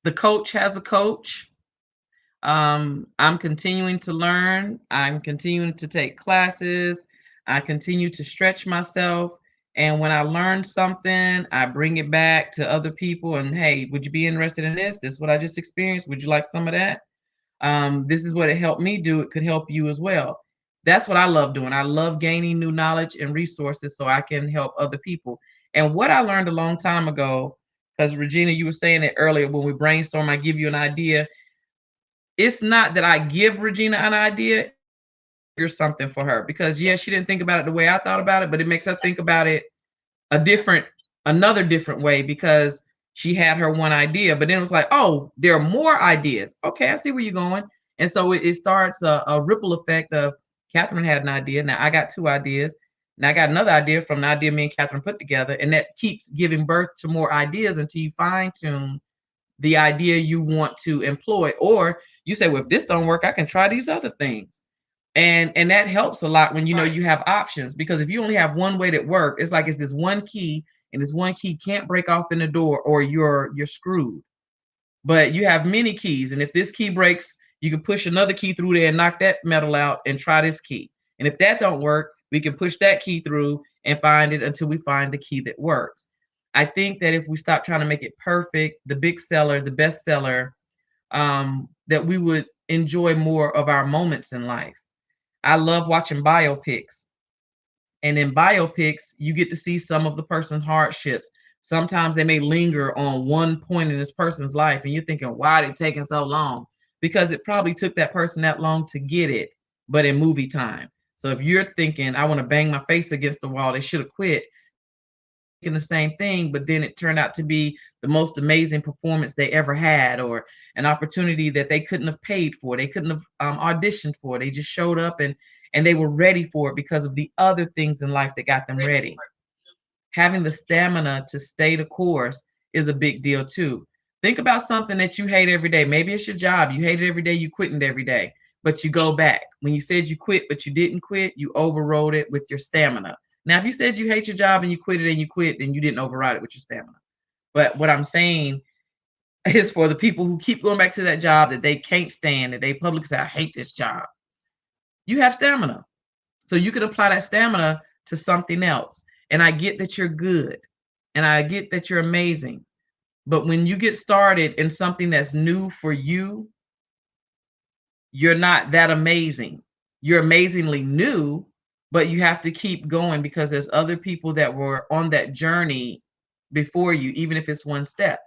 the coach has a coach. I'm continuing to learn. I'm continuing to take classes. I continue to stretch myself. And when I learn something, I bring it back to other people. And hey, would you be interested in this? This is what I just experienced. Would you like some of that? This is what it helped me do. It could help you as well. That's what I love doing. I love gaining new knowledge and resources so I can help other people. And what I learned a long time ago, because Regina, you were saying it earlier when we brainstorm, I give you an idea. It's not that I give Regina an idea, here's something for her because yeah, she didn't think about it the way I thought about it, but it makes her think about it a different, another different way because she had her one idea, but then it was like, oh, there are more ideas. Okay, I see where you're going. And so it starts a ripple effect of Catherine had an idea. Now I got two ideas. Now I got another idea from the idea me and Catherine put together. And that keeps giving birth to more ideas until you fine tune the idea you want to employ, or you say, well, if this don't work, I can try these other things. And that helps a lot when you know you have options, because if you only have one way that work, it's like it's this one key, and this one key can't break off in the door or you're screwed. But you have many keys, and if this key breaks, you can push another key through there and knock that metal out and try this key. And if that don't work, we can push that key through and find it until we find the key that works. I think that if we stop trying to make it perfect, the big seller, the best seller, that we would enjoy more of our moments in life. I love watching biopics. And in biopics, you get to see some of the person's hardships. Sometimes they may linger on one point in this person's life, and you're thinking, why are they taking so long? Because it probably took that person that long to get it, but in movie time. So if you're thinking, I want to bang my face against the wall, they should have quit, the same thing, but then it turned out to be the most amazing performance they ever had, or an opportunity that they couldn't have paid for, they couldn't have auditioned for. They just showed up and they were ready for it because of the other things in life that got them ready. Having the stamina to stay the course is a big deal too. Think about something that you hate every day. Maybe it's your job. You hate it every day. You quitting every day, but you go back. When you said you quit, but you didn't quit, you overrode it with your stamina. Now, if you said you hate your job and you quit it and you quit, then you didn't override it with your stamina. But what I'm saying is for the people who keep going back to that job that they can't stand, that they publicly say, I hate this job. You have stamina. So you can apply that stamina to something else. And I get that you're good. And I get that you're amazing. But when you get started in something that's new for you, you're not that amazing. You're amazingly new, but you have to keep going because there's other people that were on that journey before you, even if it's one step.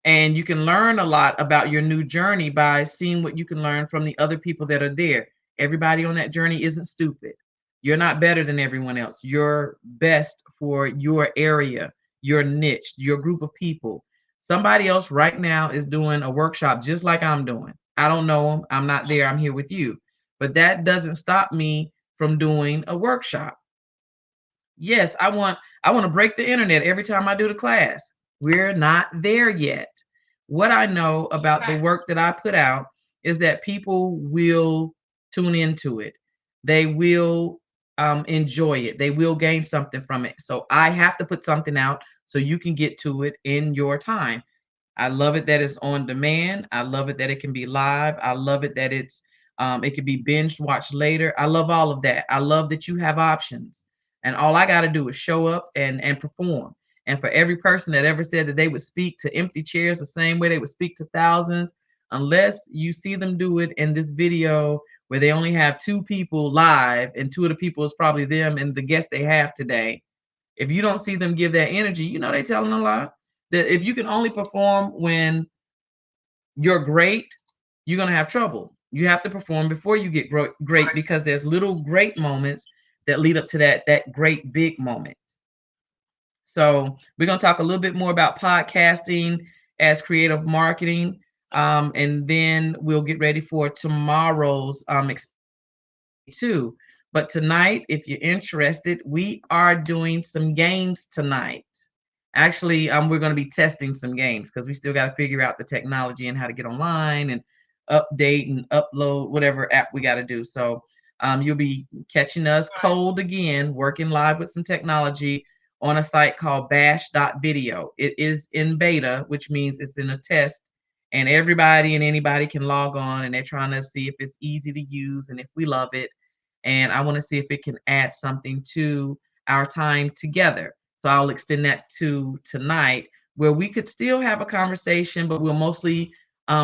And you can learn a lot about your new journey by seeing what you can learn from the other people that are there. Everybody on that journey isn't stupid. You're not better than everyone else. You're best for your area, your niche, your group of people. Somebody else right now is doing a workshop just like I'm doing. I don't know them. I'm not there. I'm here with you. But that doesn't stop me from doing a workshop. Yes, I want to break the internet every time I do the class. We're not there yet. What I know about the work that I put out is that people will tune into it. They will enjoy it. They will gain something from it. So I have to put something out so you can get to it in your time. I love it that it's on demand. I love it that it can be live. I love it that it can be binged watched later. I love all of that. I love that you have options. And all I got to do is show up and perform. And for every person that ever said that they would speak to empty chairs the same way they would speak to thousands, unless you see them do it in this video where they only have two people live and two of the people is probably them and the guest they have today. If you don't see them give that energy, you know they telling a lie. That if you can only perform when you're great, you're gonna have trouble. You have to perform before you get great because there's little great moments that lead up to that great big moment. So we're gonna talk a little bit more about podcasting as creative marketing, and then we'll get ready for tomorrow's too. But tonight, if you're interested, we are doing some games tonight. Actually, we're going to be testing some games because we still got to figure out the technology and how to get online and update and upload whatever app we got to do. So you'll be catching us cold again, working live with some technology on a site called bash.video. It is in beta, which means it's in a test, and everybody and anybody can log on, and they're trying to see if it's easy to use and if we love it. And I want to see if it can add something to our time together. So I'll extend that to tonight, where we could still have a conversation, but we'll mostly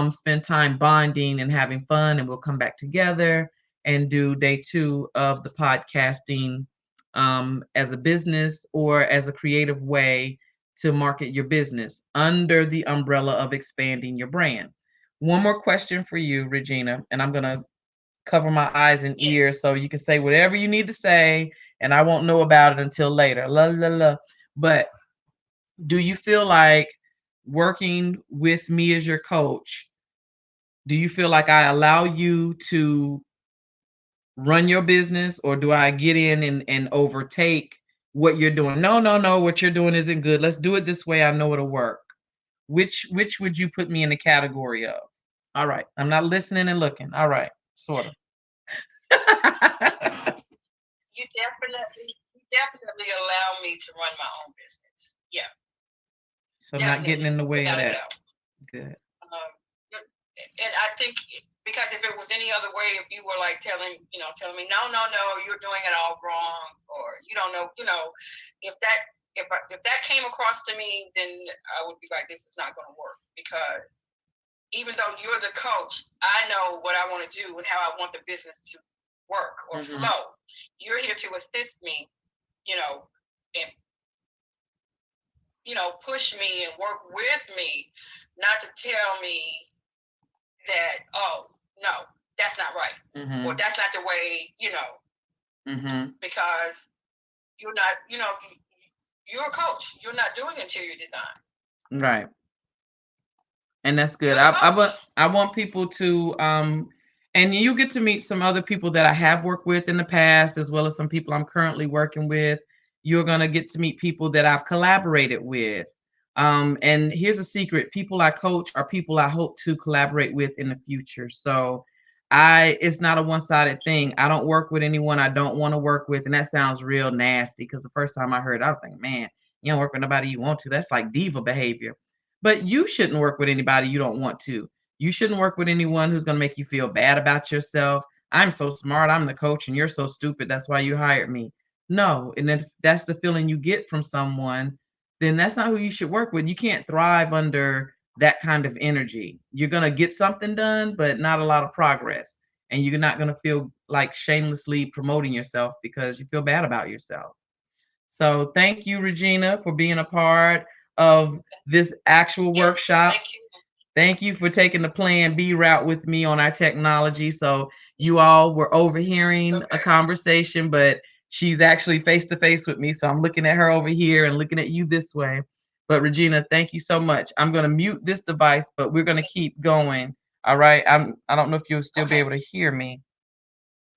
spend time bonding and having fun, and we'll come back together and do day two of the podcasting as a business or as a creative way to market your business under the umbrella of expanding your brand. One more question for you, Regina, and I'm going to cover my eyes and ears so you can say whatever you need to say, and I won't know about it until later. La la la. But do you feel like working with me as your coach, do you feel like I allow you to run your business, or do I get in and overtake what you're doing? No, no, no, what you're doing isn't good. Let's do it this way. I know it'll work. Which would you put me in the category of? All right. I'm not listening and looking. All right. Sort of. You definitely allow me to run my own business. Yeah. So I'm not getting in the way of without a that. doubt. Good. And I think because if it was any other way, if you were like telling me, no, no, no, you're doing it all wrong, or you don't know, if that came across to me, then I would be like, this is not going to work, because even though you're the coach, I know what I want to do and how I want the business to work or flow. You're here to assist me, and push me and work with me, not to tell me that, oh no, that's not right, or that's not the way, because you're not, you're a coach. You're not doing interior design. Right. And that's good. I want people to and you get to meet some other people that I have worked with in the past, as well as some people I'm currently working with. You're going to get to meet people that I've collaborated with. And here's a secret: people I coach are people I hope to collaborate with in the future. So it's not a one-sided thing. I don't work with anyone I don't want to work with. And that sounds real nasty, because the first time I heard it, I was like, man, you don't work with nobody you want to. That's like diva behavior. But you shouldn't work with anybody you don't want to. You shouldn't work with anyone who's going to make you feel bad about yourself. I'm so smart. I'm the coach and you're so stupid. That's why you hired me. No. And if that's the feeling you get from someone, then that's not who you should work with. You can't thrive under that kind of energy. You're going to get something done, but not a lot of progress. And you're not going to feel like shamelessly promoting yourself because you feel bad about yourself. So thank you, Regina, for being a part of this actual workshop. Thank you. Thank you for taking the Plan B route with me on our technology. So you all were overhearing a conversation, but she's actually face to face with me. So I'm looking at her over here and looking at you this way. But Regina, thank you so much. I'm going to mute this device, but we're going to keep going. All right. I don't know if you'll still be able to hear me.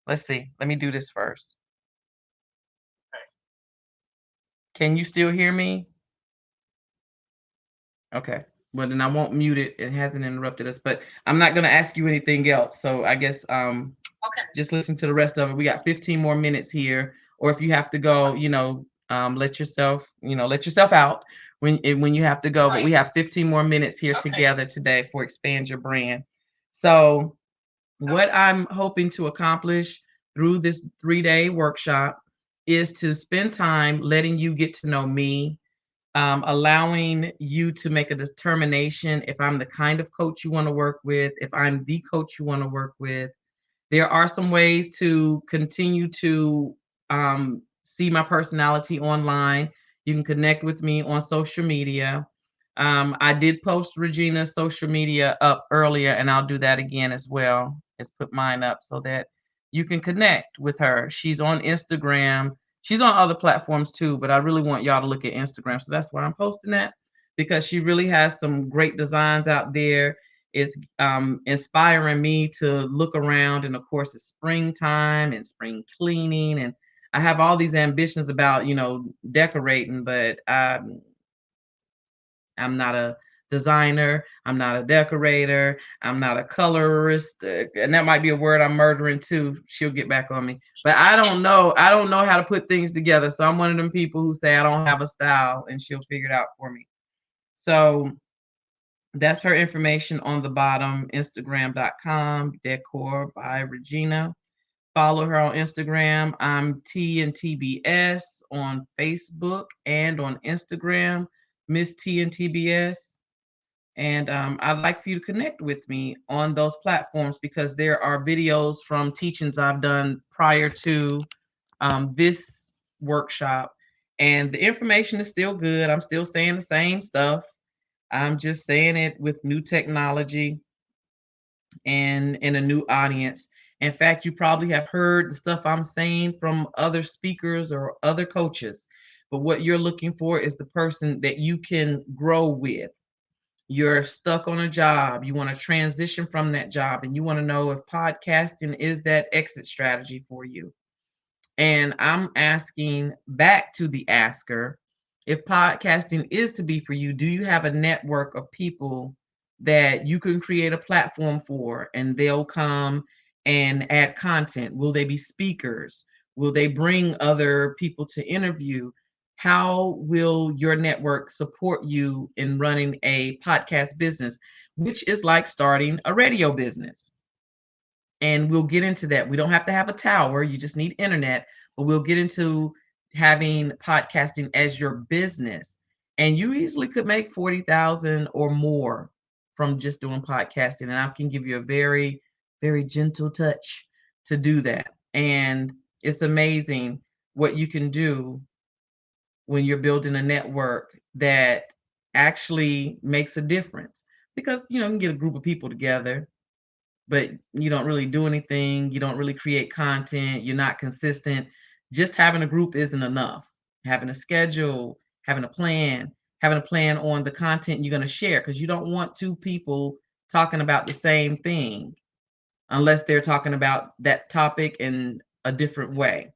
Let's see. Let me do this first. Can you still hear me? Okay. Well, then I won't mute it. It hasn't interrupted us, but I'm not going to ask you anything else. So I guess just listen to the rest of it. We got 15 more minutes here. Or if you have to go, let yourself, let yourself out when you have to go. But we have 15 more minutes here together today for Expand Your Brand. So what I'm hoping to accomplish through this 3-day workshop is to spend time letting you get to know me, allowing you to make a determination if I'm the kind of coach you want to work with, if I'm the coach you want to work with. There are some ways to continue to see my personality online. You can connect with me on social media. I did post Regina's social media up earlier, and I'll do that again as well. Let's put mine up so that you can connect with her. She's on Instagram. She's on other platforms too, but I really want y'all to look at Instagram. So that's why I'm posting that, because she really has some great designs out there. It's inspiring me to look around. And of course, it's springtime and spring cleaning. And I have all these ambitions about, decorating, but I'm not a designer. I'm not a decorator. I'm not a colorist. And that might be a word I'm murdering too. She'll get back on me. But I don't know. I don't know how to put things together. So I'm one of them people who say I don't have a style, and she'll figure it out for me. So that's her information on the bottom, Instagram.com, Decor by Regina. Follow her on Instagram. I'm T and TBS on Facebook and on Instagram, Miss T and TBS. And I'd like for you to connect with me on those platforms because there are videos from teachings I've done prior to this workshop. And the information is still good. I'm still saying the same stuff. I'm just saying it with new technology and in a new audience. In fact, you probably have heard the stuff I'm saying from other speakers or other coaches, but what you're looking for is the person that you can grow with. You're stuck on a job, you want to transition from that job, and you want to know if podcasting is that exit strategy for you. And I'm asking back to the asker, if podcasting is to be for you, do you have a network of people that you can create a platform for and they'll come and add content? Will they be speakers? Will they bring other people to interview? How will your network support you in running a podcast business, which is like starting a radio business? And we'll get into that. We don't have to have a tower, you just need internet, but we'll get into having podcasting as your business. And you easily could make 40,000 or more from just doing podcasting. And I can give you a very, very gentle touch to do that. And it's amazing what you can do when you're building a network that actually makes a difference. Because, you can get a group of people together, but you don't really do anything. You don't really create content. You're not consistent. Just having a group isn't enough. Having a schedule, having a plan on the content you're going to share, because you don't want two people talking about the same thing unless they're talking about that topic in a different way.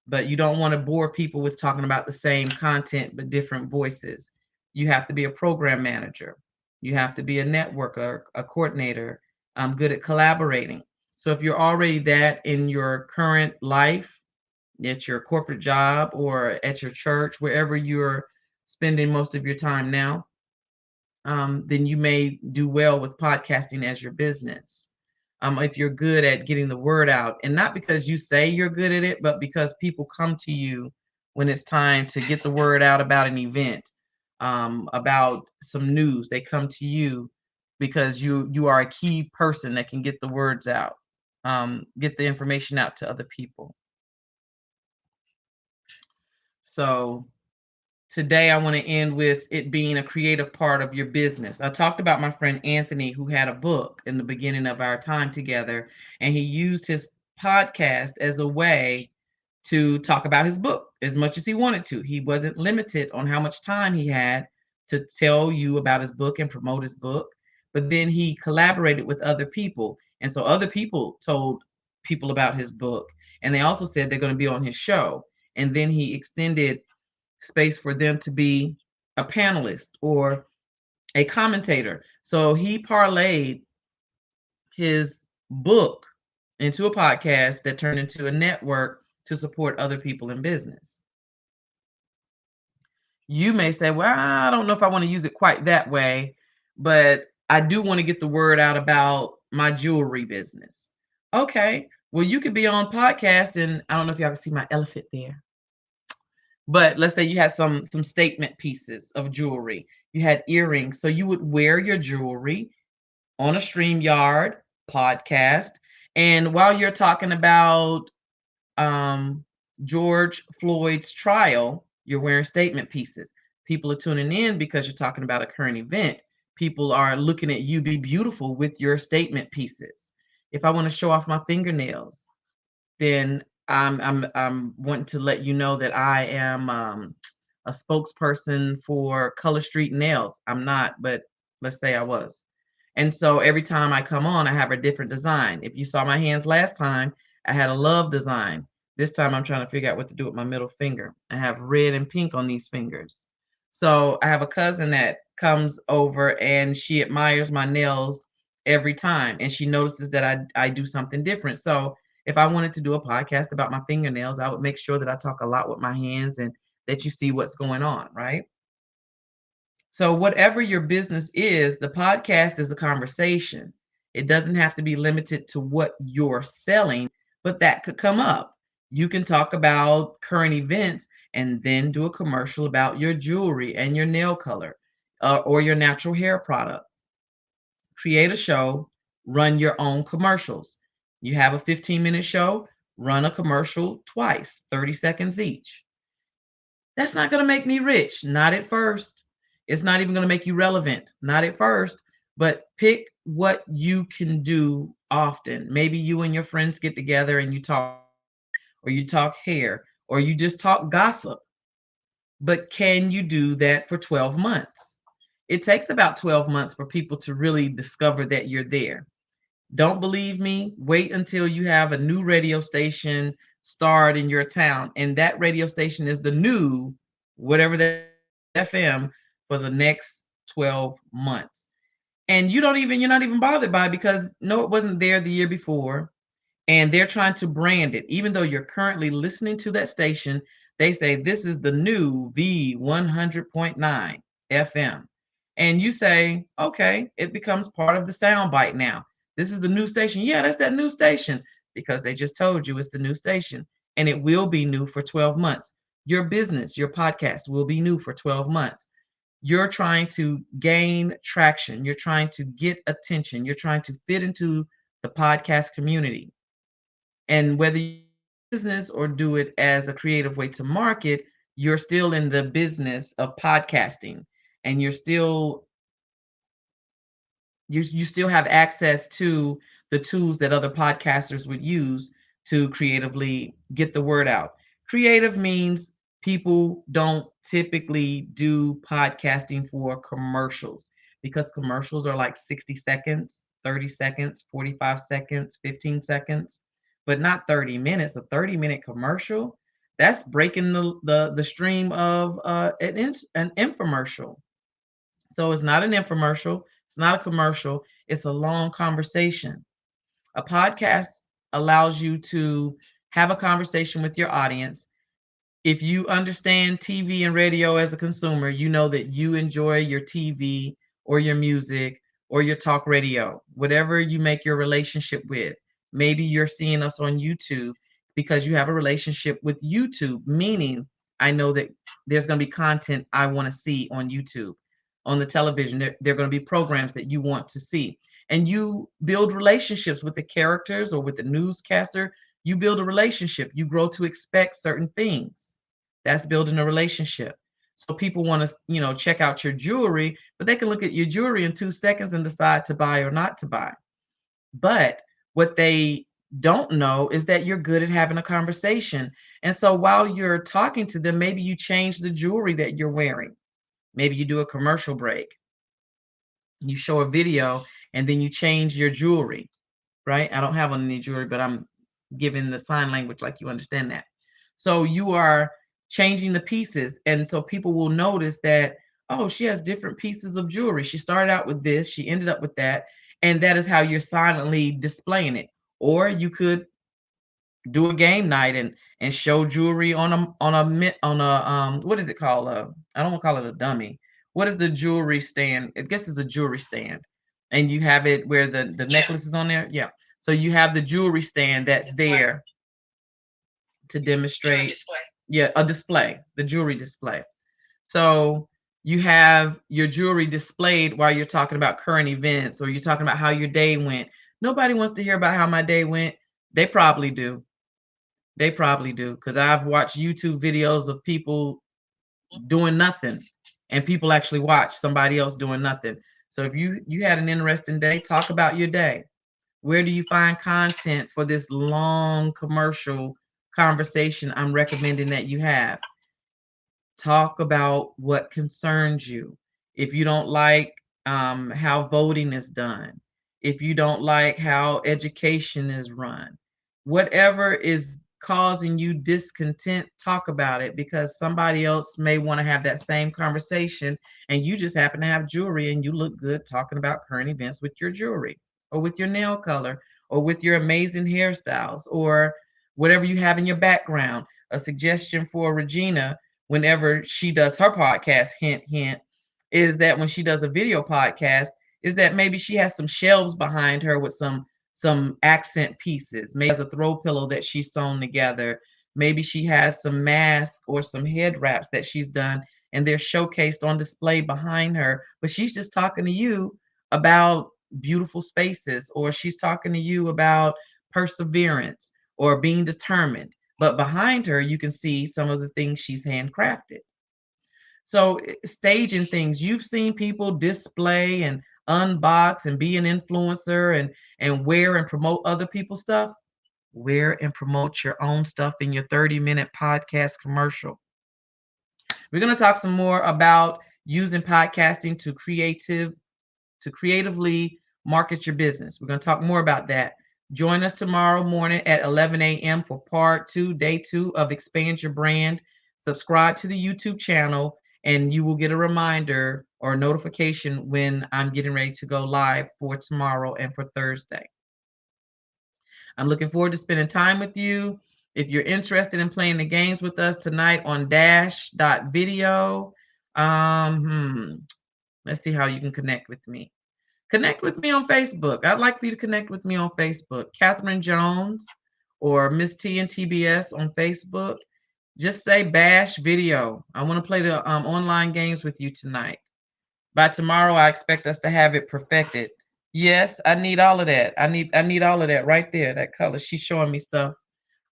But you don't want to bore people with talking about the same content but different voices. You have to be a program manager. You have to be a networker, a coordinator. I'm good at collaborating. So if you're already that in your current life, at your corporate job or at your church, wherever you're spending most of your time now, then you may do well with podcasting as your business. If you're good at getting the word out, and not because you say you're good at it, but because people come to you when it's time to get the word out about an event, about some news. They come to you because you are a key person that can get the words out, get the information out to other people. So today I want to end with it being a creative part of your business. I talked about my friend Anthony, who had a book in the beginning of our time together, and he used his podcast as a way to talk about his book as much as he wanted to. He wasn't limited on how much time he had to tell you about his book and promote his book, but then he collaborated with other people. And so other people told people about his book, and they also said they're going to be on his show. And then he extended space for them to be a panelist or a commentator. So he parlayed his book into a podcast that turned into a network to support other people in business. You may say, well, I don't know if I want to use it quite that way, but I do want to get the word out about my jewelry business. Okay, well, you could be on podcast, and I don't know if y'all can see my elephant there. But let's say you had some statement pieces of jewelry. You had earrings, so you would wear your jewelry on a StreamYard podcast, and while you're talking about um, George Floyd's trial, you're wearing statement pieces. People are tuning in because you're talking about a current event. People are looking at you be beautiful with your statement pieces. If I want to show off my fingernails, then I'm wanting to let you know that I am a spokesperson for Color Street Nails. I'm not, but let's say I was. And so every time I come on, I have a different design. If you saw my hands last time, I had a love design. This time I'm trying to figure out what to do with my middle finger. I have red and pink on these fingers. So I have a cousin that comes over and she admires my nails every time. And she notices that I do something different. So if I wanted to do a podcast about my fingernails, I would make sure that I talk a lot with my hands and that you see what's going on, right? So, whatever your business is, the podcast is a conversation. It doesn't have to be limited to what you're selling, but that could come up. You can talk about current events and then do a commercial about your jewelry and your nail color or your natural hair product. Create a show, run your own commercials. You have a 15-minute show, run a commercial twice, 30 seconds each. That's not going to make me rich, not at first. It's not even going to make you relevant, not at first. But pick what you can do often. Maybe you and your friends get together and you talk, or you talk hair, or you just talk gossip. But can you do that for 12 months? It takes about 12 months for people to really discover that you're there. Don't believe me? Wait until you have a new radio station start in your town, and that radio station is the new whatever that FM for the next 12 months. And you're not even bothered by it because no, it wasn't there the year before. And they're trying to brand it. Even though you're currently listening to that station, they say this is the new V100.9 FM. And you say, okay, it becomes part of the sound bite now. This is the new station. Yeah, that's that new station because they just told you it's the new station and it will be new for 12 months. Your business, your podcast will be new for 12 months. You're trying to gain traction. You're trying to get attention. You're trying to fit into the podcast community. And whether you business or do it as a creative way to market, you're still in the business of podcasting and you still have access to the tools that other podcasters would use to creatively get the word out. Creative means people don't typically do podcasting for commercials because commercials are like 60 seconds, 30 seconds, 45 seconds, 15 seconds, but not 30 minutes. A 30-minute commercial, that's breaking the stream of an infomercial. So it's not an infomercial, it's not a commercial, it's a long conversation. A podcast allows you to have a conversation with your audience. If you understand TV and radio as a consumer, you know that you enjoy your TV or your music or your talk radio, whatever you make your relationship with. Maybe you're seeing us on YouTube because you have a relationship with YouTube, meaning I know that there's going to be content I want to see on YouTube, on the television. There are going to be programs that you want to see. And you build relationships with the characters or with the newscaster. You build a relationship. You grow to expect certain things. That's building a relationship. So people want to, check out your jewelry, but they can look at your jewelry in 2 seconds and decide to buy or not to buy. But what they don't know is that you're good at having a conversation. And so while you're talking to them, maybe you change the jewelry that you're wearing. Maybe you do a commercial break. You show a video and then you change your jewelry, right? I don't have on any jewelry, but I'm giving the sign language like you understand that. So you are changing the pieces. And so people will notice that, oh, she has different pieces of jewelry. She started out with this, she ended up with that. And that is how you're silently displaying it. Or you could do a game night and show jewelry on a what is it called? I don't want to call it a dummy. What is the jewelry stand? I guess it's a jewelry stand, and you have it where the necklace is on there. Yeah. So you have the jewelry stand that's there to demonstrate. Yeah, a display, the jewelry display. So you have your jewelry displayed while you're talking about current events or you're talking about how your day went. Nobody wants to hear about how my day went. They probably do. They probably do, because I've watched YouTube videos of people doing nothing, and people actually watch somebody else doing nothing. So if you had an interesting day, talk about your day. Where do you find content for this long commercial conversation I'm recommending that you have? Talk about what concerns you. If you don't like how voting is done, if you don't like how education is run, whatever is causing you discontent, talk about it, because somebody else may want to have that same conversation and you just happen to have jewelry and you look good talking about current events with your jewelry or with your nail color or with your amazing hairstyles or whatever you have in your background. A suggestion for Regina whenever she does her podcast, hint, hint, is that when she does a video podcast, is that maybe she has some shelves behind her with some accent pieces. Maybe has a throw pillow that she's sewn together. Maybe she has some masks or some head wraps that she's done and they're showcased on display behind her. But she's just talking to you about beautiful spaces, or she's talking to you about perseverance or being determined. But behind her, you can see some of the things she's handcrafted. So staging things, you've seen people display and unbox and be an influencer and wear and promote other people's stuff. Wear and promote your own stuff in your 30-minute podcast commercial. We're going to talk some more about using podcasting to creatively market your business. We're going to talk more about that. Join us tomorrow morning at 11 a.m. for part 2, day 2 of Expand Your Brand. Subscribe to the YouTube channel, and you will get a reminder or notification when I'm getting ready to go live for tomorrow and for Thursday. I'm looking forward to spending time with you. If you're interested in playing the games with us tonight on dash.video, let's see how you can connect with me. Connect with me on Facebook. I'd like for you to connect with me on Facebook. Catherine Jones or Miss T and TBS on Facebook. Just say Bash Video. I want to play the online games with you tonight. By tomorrow, I expect us to have it perfected. Yes, I need all of that. I need all of that right there. That color. She's showing me stuff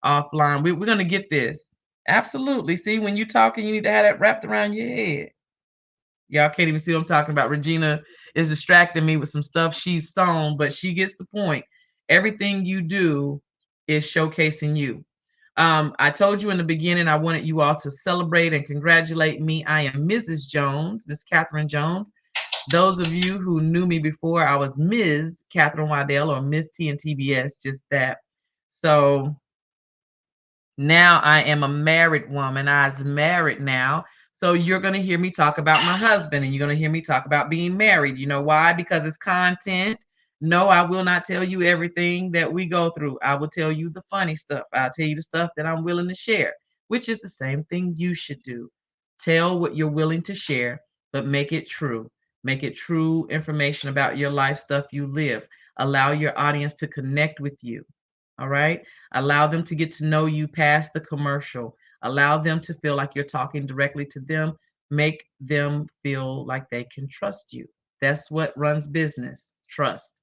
offline. We're gonna get this. Absolutely. See, when you're talking, you need to have that wrapped around your head. Y'all can't even see what I'm talking about. Regina is distracting me with some stuff she's sewn, but she gets the point. Everything you do is showcasing you. I told you in the beginning, I wanted you all to celebrate and congratulate me. I am Mrs. Jones, Miss Catherine Jones. Those of you who knew me before, I was Ms. Catherine Waddell or Miss T and TBS, just that. So now I am a married woman. I's married now. So you're going to hear me talk about my husband and you're going to hear me talk about being married. You know why? Because it's content. No, I will not tell you everything that we go through. I will tell you the funny stuff. I'll tell you the stuff that I'm willing to share, which is the same thing you should do. Tell what you're willing to share, but make it true. Make it true information about your life, stuff you live. Allow your audience to connect with you. All right. Allow them to get to know you past the commercial. Allow them to feel like you're talking directly to them. Make them feel like they can trust you. That's what runs business, trust.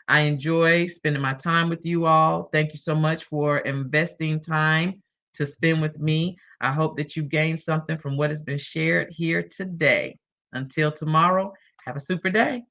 I enjoy spending my time with you all. Thank you so much for investing time to spend with me. I hope that you gained something from what has been shared here today. Until tomorrow, have a super day.